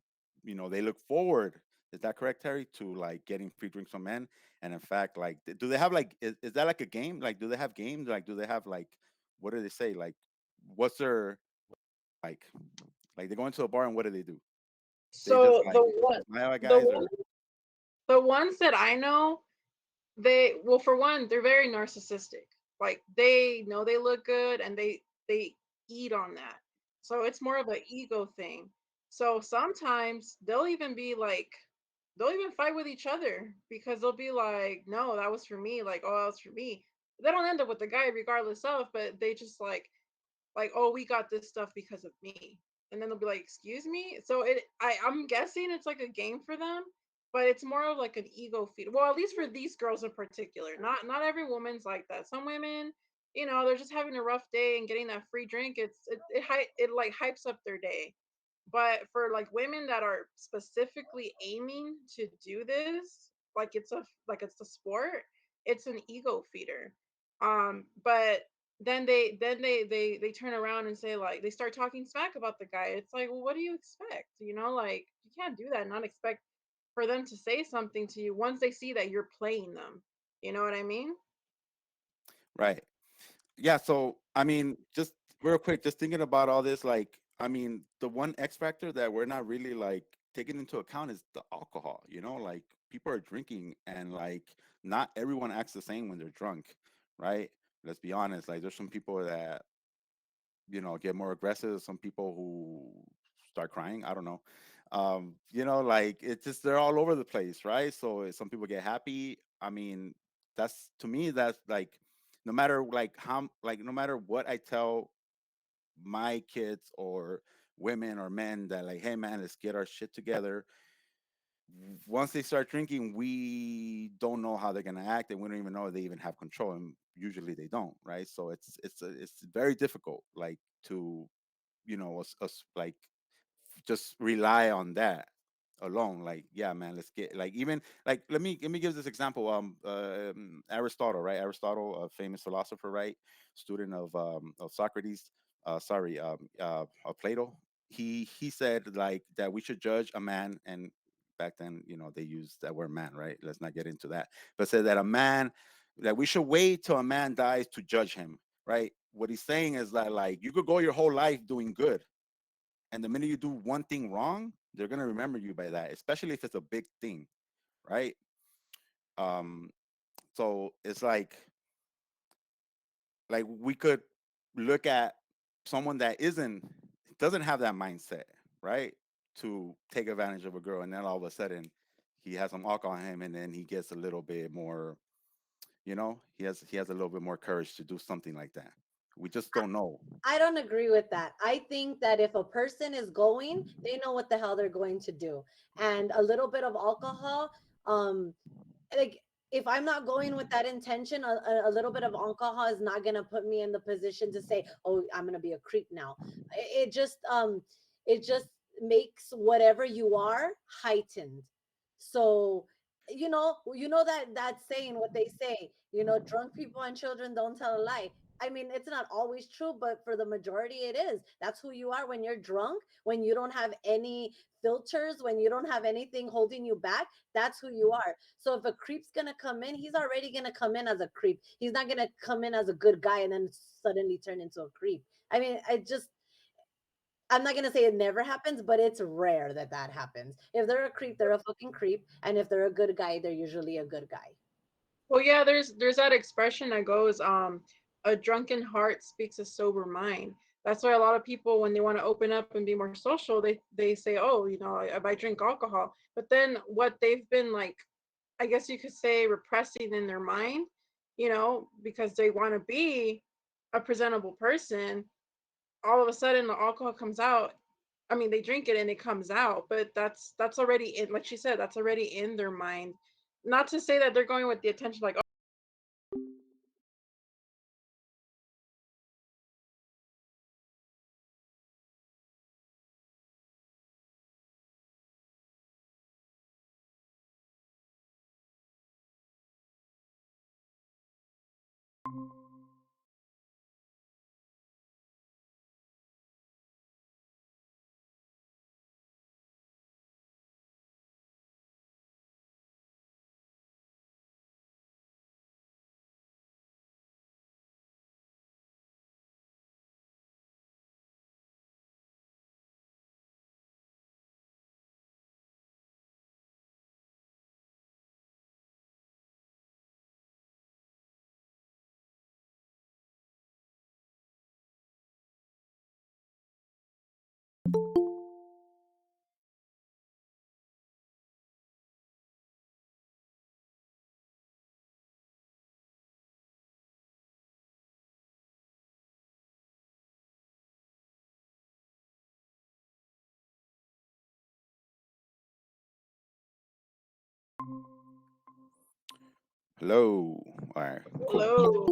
they look forward. Is that correct, Terry? To like getting free drinks from men. And in fact, like, do they have like, is that like a game? Like, do they have games? Like, do they have like, what do they say? Like, what's their, like, they go into a bar and what do? They just So like, smile at the guys one or, the ones that I know, they, well, for one, they're very narcissistic. Like they know they look good and they eat on that. So it's more of an ego thing. So sometimes they'll even fight with each other because they'll be like, no, that was for me, like, oh, that was for me. They don't end up with the guy regardless of, but they just like, oh, we got this stuff because of me. And then they'll be like, excuse me. So I'm guessing it's like a game for them, but it's more of like an ego feed. Well, at least for these girls in particular. Not every woman's like that. Some women, they're just having a rough day and getting that free drink. It like hypes up their day. But for like women that are specifically aiming to do this, like it's a sport, it's an ego feeder. But then they turn around and say, like, they start talking smack about the guy. It's like, well, what do you expect? You know, like, you can't do that and not expect for them to say something to you once they see that you're playing them. You know what I mean? Right. Yeah, so I mean, just real quick, just thinking about all this, like, I mean, the one X factor that we're not really like taking into account is the alcohol, like people are drinking and like not everyone acts the same when they're drunk, right? Let's be honest, like there's some people that, get more aggressive, some people who start crying, I don't know. Like it's just they're all over the place, right? So some people get happy. I mean, that's to me that's like no matter like how like no matter what I tell my kids or women or men that like, hey man, let's get our shit together. Once they start drinking, we don't know how they're gonna act, and we don't even know if they even have control, and usually they don't, right? So it's very difficult, like to us like just rely on that alone. Like, yeah, man, let's get like even like let me give this example. Aristotle, right? Aristotle, a famous philosopher, right? Student of Socrates. Sorry, of Plato. He said like that we should judge a man, and back then, they used that word man, right? Let's not get into that. But said that a man that we should wait till a man dies to judge him, right? What he's saying is that like you could go your whole life doing good, and the minute you do one thing wrong, they're gonna remember you by that, especially if it's a big thing, right? Um, so it's like we could look at someone that doesn't have that mindset, right? To take advantage of a girl, and then all of a sudden he has some alcohol on him, and then he gets a little bit more, he has a little bit more courage to do something like that. We just don't know. I don't agree with that. I think that if a person is going, they know what the hell they're going to do. And a little bit of alcohol, um, like if I'm not going with that intention, a little bit of alcohol is not gonna put me in the position to say, "Oh, I'm gonna be a creep now." It just makes whatever you are heightened. So, that saying, what they say, drunk people and children don't tell a lie. I mean, it's not always true, but for the majority, it is. That's who you are when you're drunk, when you don't have any filters, when you don't have anything holding you back. That's who you are. So if a creep's gonna come in, he's already gonna come in as a creep. He's not gonna come in as a good guy and then suddenly turn into a creep. I mean, I'm not gonna say it never happens, but it's rare that that happens. If they're a creep, they're a fucking creep, and if they're a good guy, they're usually a good guy. Well, yeah, there's that expression that goes, a drunken heart speaks a sober mind. That's why a lot of people, when they want to open up and be more social, they say, oh, I drink alcohol. But then what they've been, like, I guess you could say, repressing in their mind, because they want to be a presentable person, all of a sudden the alcohol comes out. I mean, they drink it and it comes out, but that's already in, like she said, that's already in their mind. Not to say that they're going with the attention, like, Hello. All right. Cool. hello.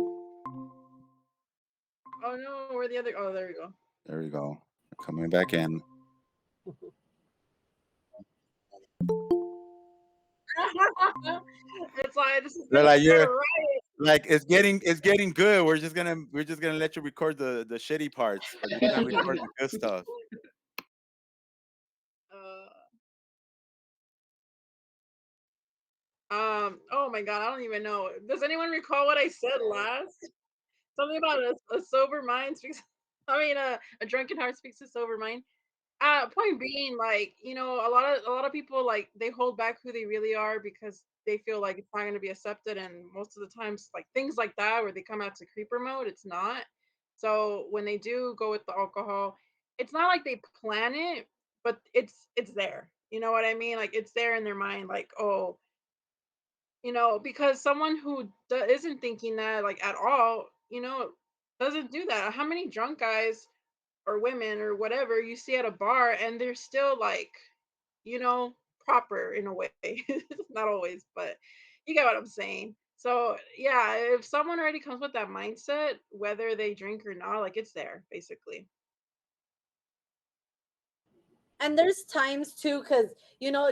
Oh no, where the other? Oh, there we go. There we go. Coming back in. It's like this is They're gonna like, start a you're riot. like, it's getting good. We're just gonna let you record the shitty parts, but you can't record the good stuff. Uh, oh my god, I don't even know. Does anyone recall what I said last? Something about a sober mind speaks. I mean, a drunken heart speaks to sober mind. Point being, like, a lot of people, like, they hold back who they really are because they feel like it's not going to be accepted, and most of the times, like, things like that where they come out to creeper mode, it's not. So when they do go with the alcohol, it's not like they plan it, but it's there. You know what I mean? Like, it's there in their mind, like, oh, because someone who isn't thinking that, like, at all, doesn't do that. How many drunk guys or women or whatever you see at a bar and they're still like, you know, proper in a way. Not always, but you get what I'm saying. So, yeah, if someone already comes with that mindset, whether they drink or not, like, it's there basically. And there's times too, because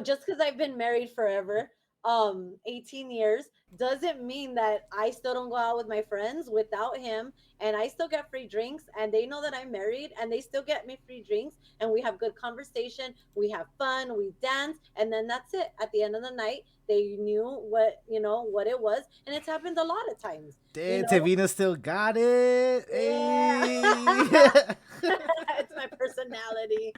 just because I've been married forever, 18 years, doesn't mean that I still don't go out with my friends without him, and I still get free drinks, and they know that I'm married, and they still get me free drinks, and we have good conversation, we have fun, we dance, and then that's it. At the end of the night, they knew what it was, and it's happened a lot of times. you Damn, know Tavina still got it. Hey. yeah. It's my personality.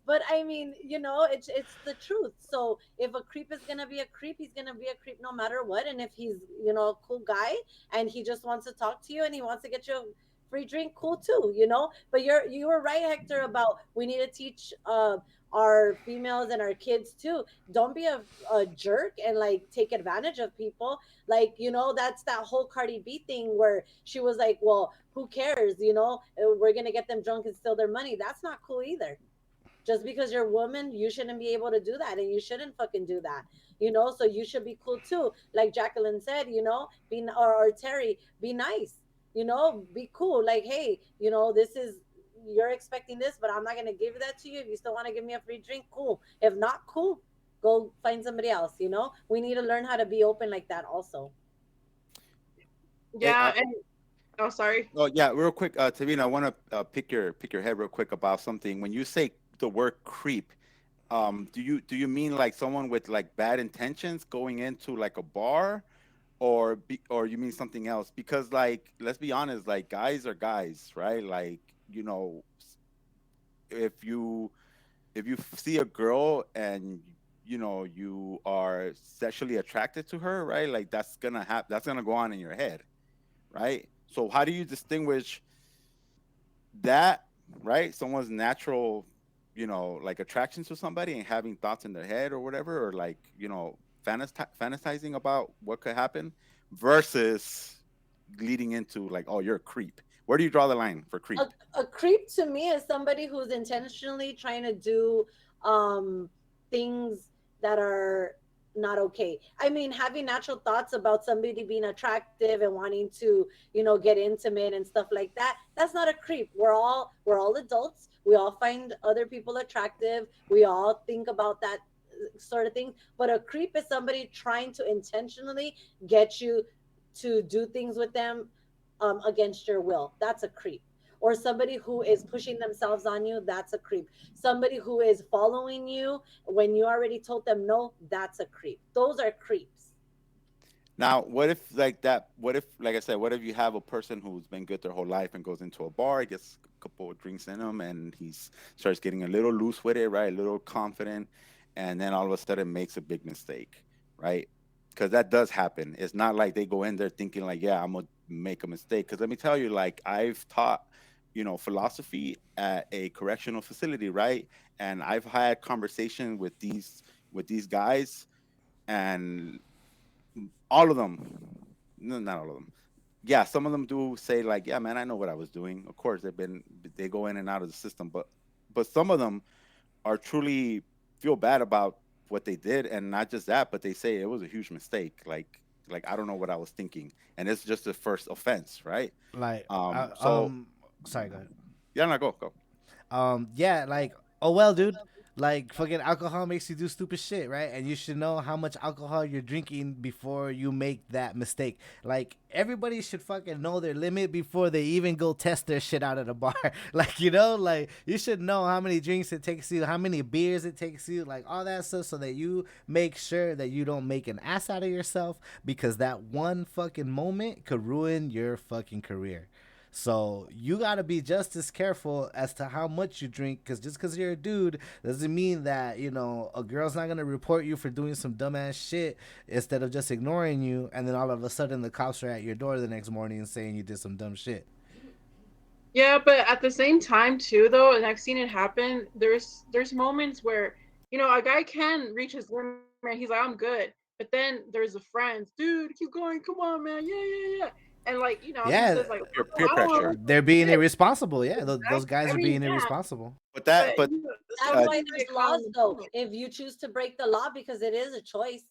But I mean, it's the truth. So if a creep is gonna be a creep, he's gonna be a creep no matter what. And if he's a cool guy and he just wants to talk to you and he wants to get you a free drink, cool too. But you were right, Hector, about we need to teach our females and our kids too. Don't be a jerk and like take advantage of people. Like, that's that whole Cardi B thing where she was like, well, who cares? We're going to get them drunk and steal their money. That's not cool either. Just because you're a woman, you shouldn't be able to do that, and you shouldn't fucking do that. So you should be cool too. Like Jacqueline said, or Terry, be nice. Be cool. Like, hey, this is you're expecting this, but I'm not gonna give that to you. If you still want to give me a free drink, cool. If not, cool. Go find somebody else. We need to learn how to be open like that also. Hey, Yeah, and oh, sorry. oh yeah, real quick, Tavina, I want to pick your head real quick about something. When you say the word creep, do you mean like someone with like bad intentions going into like a bar, or you mean something else? Because like, let's be honest, like guys are guys, right? Like, if you see a girl and you are sexually attracted to her, right? Like that's gonna go on in your head, right? So how do you distinguish that, right? Someone's natural, like attraction to somebody and having thoughts in their head or whatever, or like, fantasizing about what could happen versus leading into like, oh, you're a creep. Where do you draw the line for a, creep? a creep to me is somebody who's intentionally trying to do um things that are not okay. I mean, having natural thoughts about somebody being attractive and wanting to get intimate and stuff like that, that's not a creep. We're all adults. We all find other people attractive. We all think about that sort of thing. But a creep is somebody trying to intentionally get you to do things with them against your will. That's a creep. Or somebody who is pushing themselves on you, that's a creep. Somebody who is following you when you already told them no, that's a creep. Those are creeps. Now, what if like that? What if, like I said, what if you have a person who's been good their whole life and goes into a bar, gets a couple of drinks in him, and starts getting a little loose with it, right? A little confident, and then all of a sudden makes a big mistake, right? Because that does happen. It's not like they go in there thinking like, yeah, I'm gonna make a mistake. Because let me tell you, like I've taught, philosophy at a correctional facility, right? And I've had conversation with these guys, and all of them, no, not all of them. Yeah, some of them do say like, "Yeah, man, I know what I was doing." Of course, they go in and out of the system, but some of them are truly feel bad about what they did, and not just that, but they say it was a huge mistake. Like I don't know what I was thinking, and it's just the first offense, right? Like, So sorry, go ahead. yeah, no, go. Yeah, like, oh well, dude. Like fucking alcohol makes you do stupid shit, right? And you should know how much alcohol you're drinking before you make that mistake. Like everybody should fucking know their limit before they even go test their shit out at a bar. Like like you should know how many drinks it takes you, how many beers it takes you, like all that stuff, so that you make sure that you don't make an ass out of yourself, because that one fucking moment could ruin your fucking career. So you gotta be just as careful as to how much you drink, because just because you're a dude doesn't mean that a girl's not gonna report you for doing some dumbass shit instead of just ignoring you, and then all of a sudden the cops are at your door the next morning saying you did some dumb shit. Yeah, but at the same time too, though, and I've seen it happen. There's moments where a guy can reach his limit. He's like, I'm good, but then there's the friends, dude, keep going, come on, man, yeah, yeah, yeah, and like he Yeah, says like, Peer I don't want pressure. to they're being shit. irresponsible. Yeah, those Exactly. guys I are mean, being yeah, irresponsible. But that, but but That's uh, why somebody needs to there's be laws, though. accountable. If you choose to break the law, because it is a choice,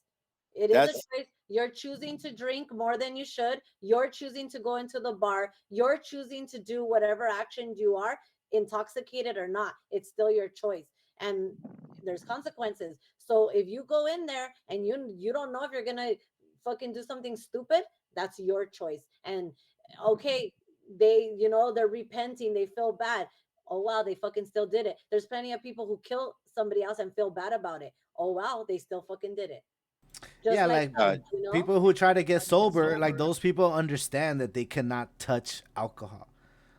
it is a that's choice. You're choosing to drink more than you should. You're choosing to go into the bar. You're choosing to do whatever action you are, intoxicated or not. It's still your choice, and there's consequences. So if you go in there and you don't know if you're gonna fucking do something stupid, that's your choice. And okay, they're repenting. They feel bad. Oh wow, they fucking still did it. There's plenty of people who kill somebody else and feel bad about it. Oh wow, they still fucking did it. Just Yeah, like like uh, people who try to get sober, like those people understand that they cannot touch alcohol,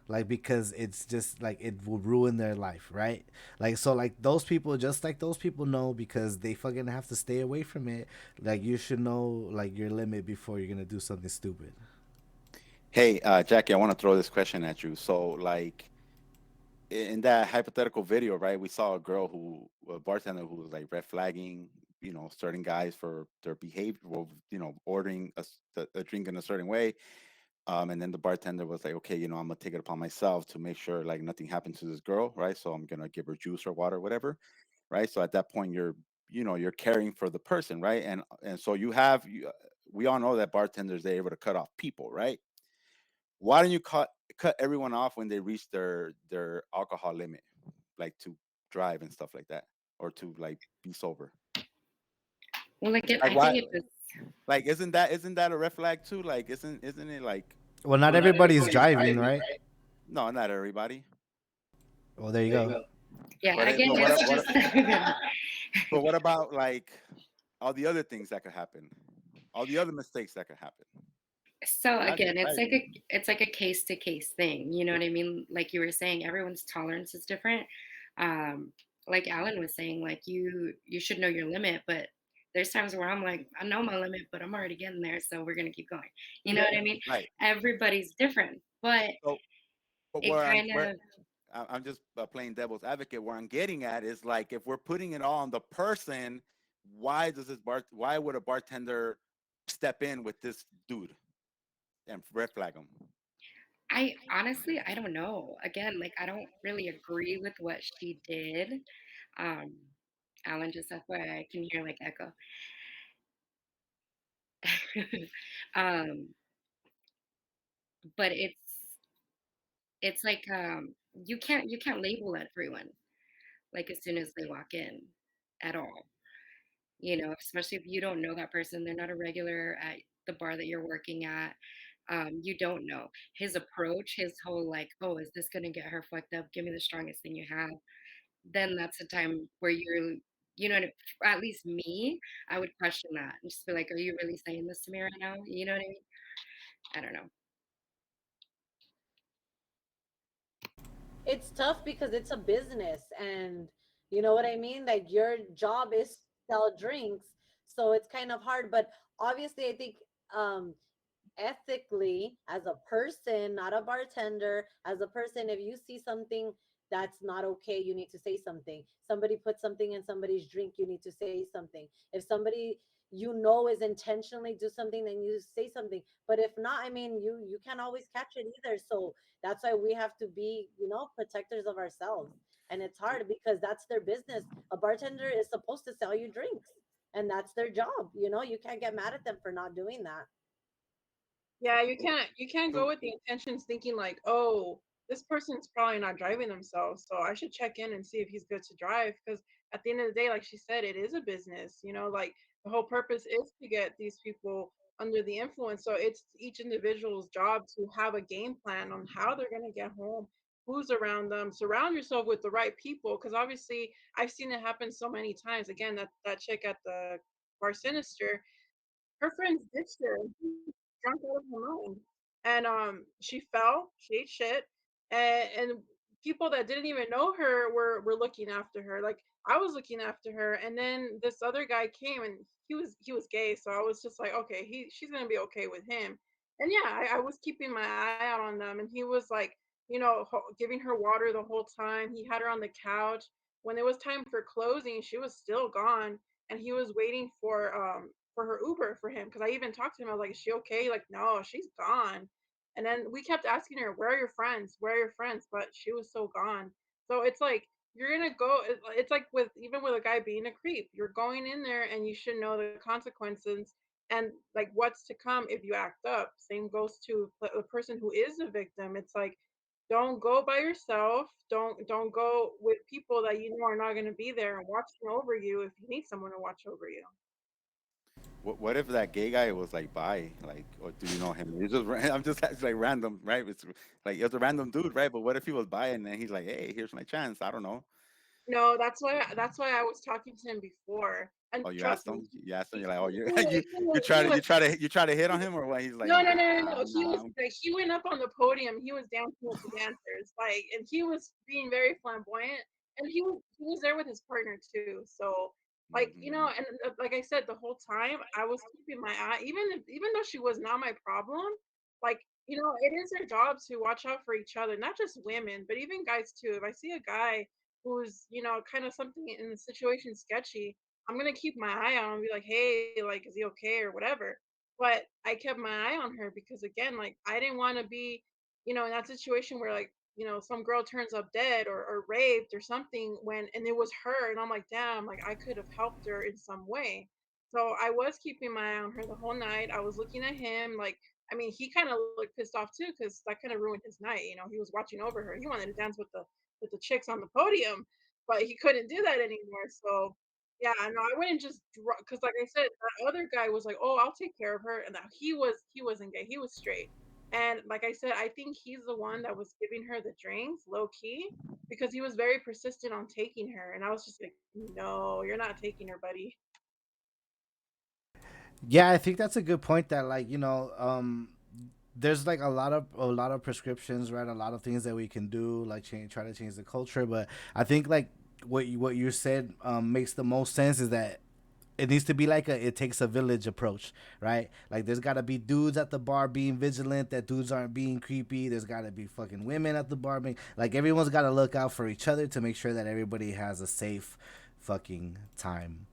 like because it's just like it will ruin their life, right? Like so, like those people, just like those people know, because they fucking have to stay away from it. Like you should know like your limit before you're gonna do something stupid. hey, Jackie, I want to throw this question at you. So, like, in that hypothetical video, right? We saw a bartender who was like red flagging, certain guys for their behavior, well, ordering a drink in a certain way. And then the bartender was like, okay, I'm gonna take it upon myself to make sure like nothing happens to this girl, right? So I'm gonna give her juice or water, whatever, right? So at that point, you're caring for the person, right? And so we all know that bartenders, they're able to cut off people, right? Why don't you cut everyone off when they reach their alcohol limit, like to drive and stuff like that, or to like be sober? Well, like Like I think why? it just Like isn't that a red flag too? Like isn't it like Well, not everybody's driving, right? no, not everybody. Well, there you go. yeah, But again it's just but what about like all the other things that could happen, all the other mistakes that could happen? so Not just again driving. it's like a case to case thing, you know what I mean? Like you were saying, everyone's tolerance is different. um like Alan was saying, like you should know your limit, but there's times where I'm like, I know my limit, but I'm already getting there, so we're gonna keep going, you know what I mean? Right. Everybody's different, but So, but it kind where of I'm just playing devil's advocate. Where I'm getting at is like if we're putting it all on the person, why would a bartender step in with this dude and red flag him? I honestly, I don't know. Again, like I don't really agree with what she did. Um, Alan, just FYI, I can hear like echo. um, but it's like you can't label everyone like as soon as they walk in at all. Especially if you don't know that person, they're not a regular at the bar that you're working at. You don't know his approach, his whole like, oh, is this gonna get her fucked up? Give me the strongest thing you have. Then that's a time where at least me, I would question that and just be like, are you really saying this to me right now? You know what I mean? I don't know. it's tough because it's a business, and you know what I mean, like your job is to sell drinks, so it's kind of hard. But obviously I think um ethically, as a person, not a bartender, as a person, if you see something that's not okay, you need to say something. Somebody put something in somebody's drink, you need to say something. If somebody is intentionally do something, then you say something. But if not, I mean, you can't always catch it either. So that's why we have to be, protectors of ourselves. And it's hard because that's their business. A bartender is supposed to sell you drinks, and that's their job. You can't get mad at them for not doing that. Yeah, you can't go with the intentions thinking like, oh, this person's probably not driving themselves, so I should check in and see if he's good to drive. Because at the end of the day, like she said, it is a business. Like the whole purpose is to get these people under the influence. So it's each individual's job to have a game plan on how they're going to get home, who's around them. Surround yourself with the right people, because obviously I've seen it happen so many times. Again, that chick at the Bar Sinister, her friends ditched her. And she was drunk out of her mind. And she fell, she ate shit, and people that didn't even know her were looking after her. Like I was looking after her, and then this other guy came, and he was gay, so I was just like, okay, she's gonna be okay with him. And yeah, I was keeping my eye out on them, and he was like, giving her water the whole time. He had her on the couch. When it was time for closing, she was still gone, and he was waiting for her Uber for him, because I even talked to him. I was like, "Is she okay?" Like, no, she's gone. And then we kept asking her, "Where are your friends? Where are your friends?" But she was so gone. So it's like you're gonna go. It's like with even with a guy being a creep, you're going in there and you should know the consequences and like what's to come if you act up. Same goes to the person who is a victim. It's like don't go by yourself. Don't go with people that you know are not going to be there and watching over you if you need someone to watch over you. What if that gay guy was like bi, like, or do you know him? It's just I'm just it's like random, right? It's like it's a random dude, right? But what if he was bi and then he's like, hey, here's my chance. I don't know. No, that's why I was talking to him before. And Oh, you trust asked me, him. You asked him. he, You're like, oh, you he, you try he to was hit on him, or what? He's like, no, no, nah, no, no, no. He nah. was like he went up on the podium. He was dancing with the dancers, like, and he was being very flamboyant. And he was there with his partner too. So, like, Mm-hmm. and like I said, the whole time I was keeping my eye, even though she was not my problem. Like, it is their job to watch out for each other, not just women, but even guys too. If I see a guy who's kind of something in the situation sketchy, I'm gonna keep my eye on him and be like, hey, like, is he okay or whatever. But I kept my eye on her because again, like I didn't want to be, in that situation where like, some girl turns up dead or raped or something and it was her and I'm like, damn, like I could have helped her in some way. So I was keeping my eye on her the whole night. I was looking at him like I mean, he kind of looked pissed off too because that kind of ruined his night. He was watching over her. He wanted to dance with the chicks on the podium, but he couldn't do that anymore. So yeah, no, I wouldn't just because, like I said, that other guy was like, "Oh, I'll take care of her," and that he wasn't gay, he was straight. And like I said, I think he's the one that was giving her the drinks, low key, because he was very persistent on taking her, and I was just like, "No, you're not taking her, buddy." Yeah, I think that's a good point. That like there's like a lot of prescriptions, right? A lot of things that we can do, like try to change the culture. But I think like what you said makes the most sense is that it needs to be like a it takes a village approach, right? Like there's gotta be dudes at the bar being vigilant that dudes aren't being creepy. There's gotta be fucking women at the bar being like everyone's gotta look out for each other to make sure that everybody has a safe fucking time.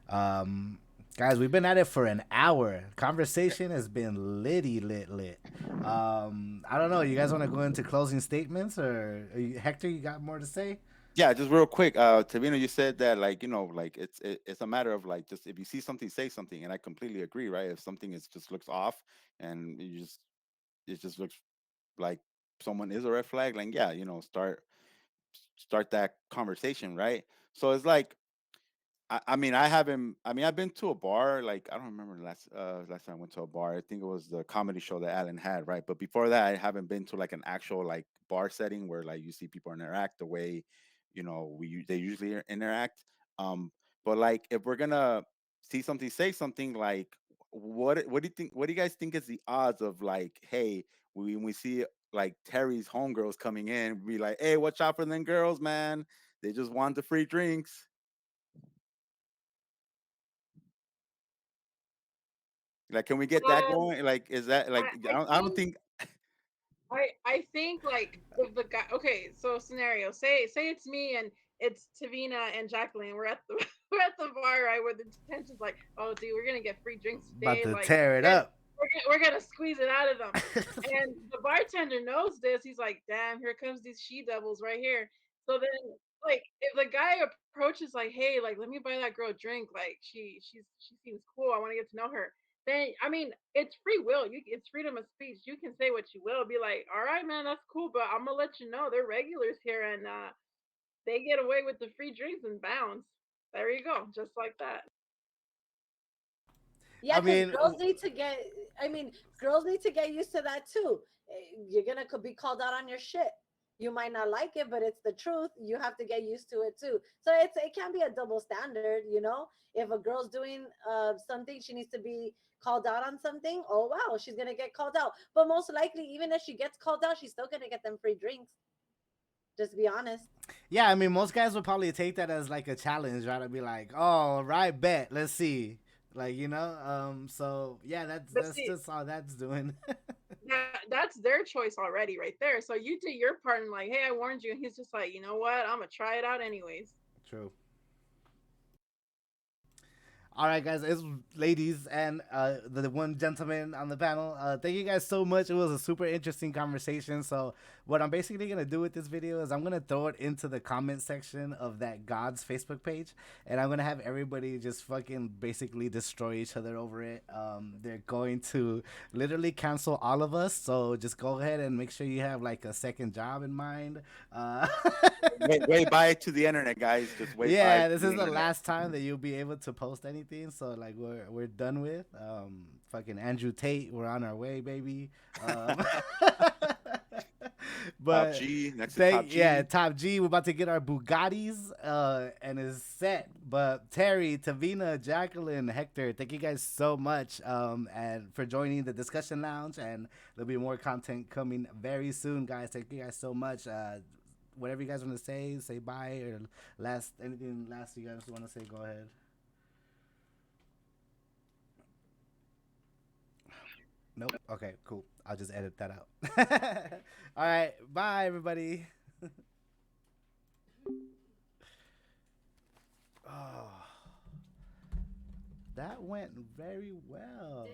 Um, Guys, we've been at it for an hour. Conversation has been litty lit lit. I don't know. You guys want to go into closing statements, or Hector? You got more to say? Yeah, just real quick, Tavino, you said that like like it's a matter of like just if you see something, say something, and I completely agree, right? If something is just looks off, and it just looks like someone is a red flag, like yeah, start that conversation, right? So it's like I mean, I haven't. I mean, I've been to a bar. Like, I don't remember the last time I went to a bar. I think it was the comedy show that Alan had, right? But before that, I haven't been to like an actual like bar setting where like you see people interact the way, they usually interact. Um, but like, if we're gonna see something, say something, like, what do you think? What do you guys think is the odds of like, hey, when we see like Terry's homegirls coming in, be like, hey, watch out for them girls, man. They just want the free drinks. Like, can we get that Um, going? Like, is that I, like I I don't think think I think like if the guy, okay, so scenario, say it's me and it's Tavina and Jacqueline. We're at the we're at the bar, right, where the tension's like, oh dude, we're gonna get free drinks About today, to like tear it and up. we're gonna squeeze it out of them. And the bartender knows this. He's like, damn, here comes these she devils right here. So then, like, if the guy approaches like, hey, like, let me buy that girl a drink, like she seems cool. I want to get to know her. then I mean, it's free will. It's freedom of speech. You can say what you will. Be like, all right, man, that's cool, but I'm gonna let you know they're regulars here, and they get away with the free drinks and bounce. There you go, just like that. Yeah, I because mean, girls need to get. I mean, girls need to get used to that too. You're gonna could be called out on your shit. You might not like it, but it's the truth. You have to get used to it too. So it can be a double standard, you know. If a girl's doing something, she needs to be called out on something. Oh wow, she's gonna get called out. But most likely, even if she gets called out, she's still gonna get them free drinks. Just to be honest. yeah, I mean, most guys would probably take that as like a challenge, right? To be like, oh, right, bet, let's see, like So yeah, But that's see, just all that's doing. that's their choice already, right there. So you do your part and like, hey, I warned you, and he's just like, you know what? I'm gonna try it out anyways. True. All right, guys, it's ladies and the one gentleman on the panel. Thank you guys so much. It was a super interesting conversation. So, what I'm basically gonna do with this video is I'm gonna throw it into the comment section of that God's Facebook page, and I'm gonna have everybody just fucking basically destroy each other over it. They're going to literally cancel all of us. So just go ahead and make sure you have like a second job in mind. Uh, Wait by to the internet, guys. Just wait by yeah, to this the is the internet. last time that you'll be able to post anything. So like we're done with. Fucking Andrew Tate, we're on our way, baby. Top But G next to Top G. Top G, we're about to get our Bugattis, and it's set. But Terry, Tavina, Jacqueline, Hector, thank you guys so much, and for joining the discussion lounge. And there'll be more content coming very soon, guys. Thank you guys so much. Whatever you guys want to say bye, or anything last you guys want to say, go ahead. Nope. Okay, cool. I'll just edit that out. All right. Bye, everybody. Oh, that went very well.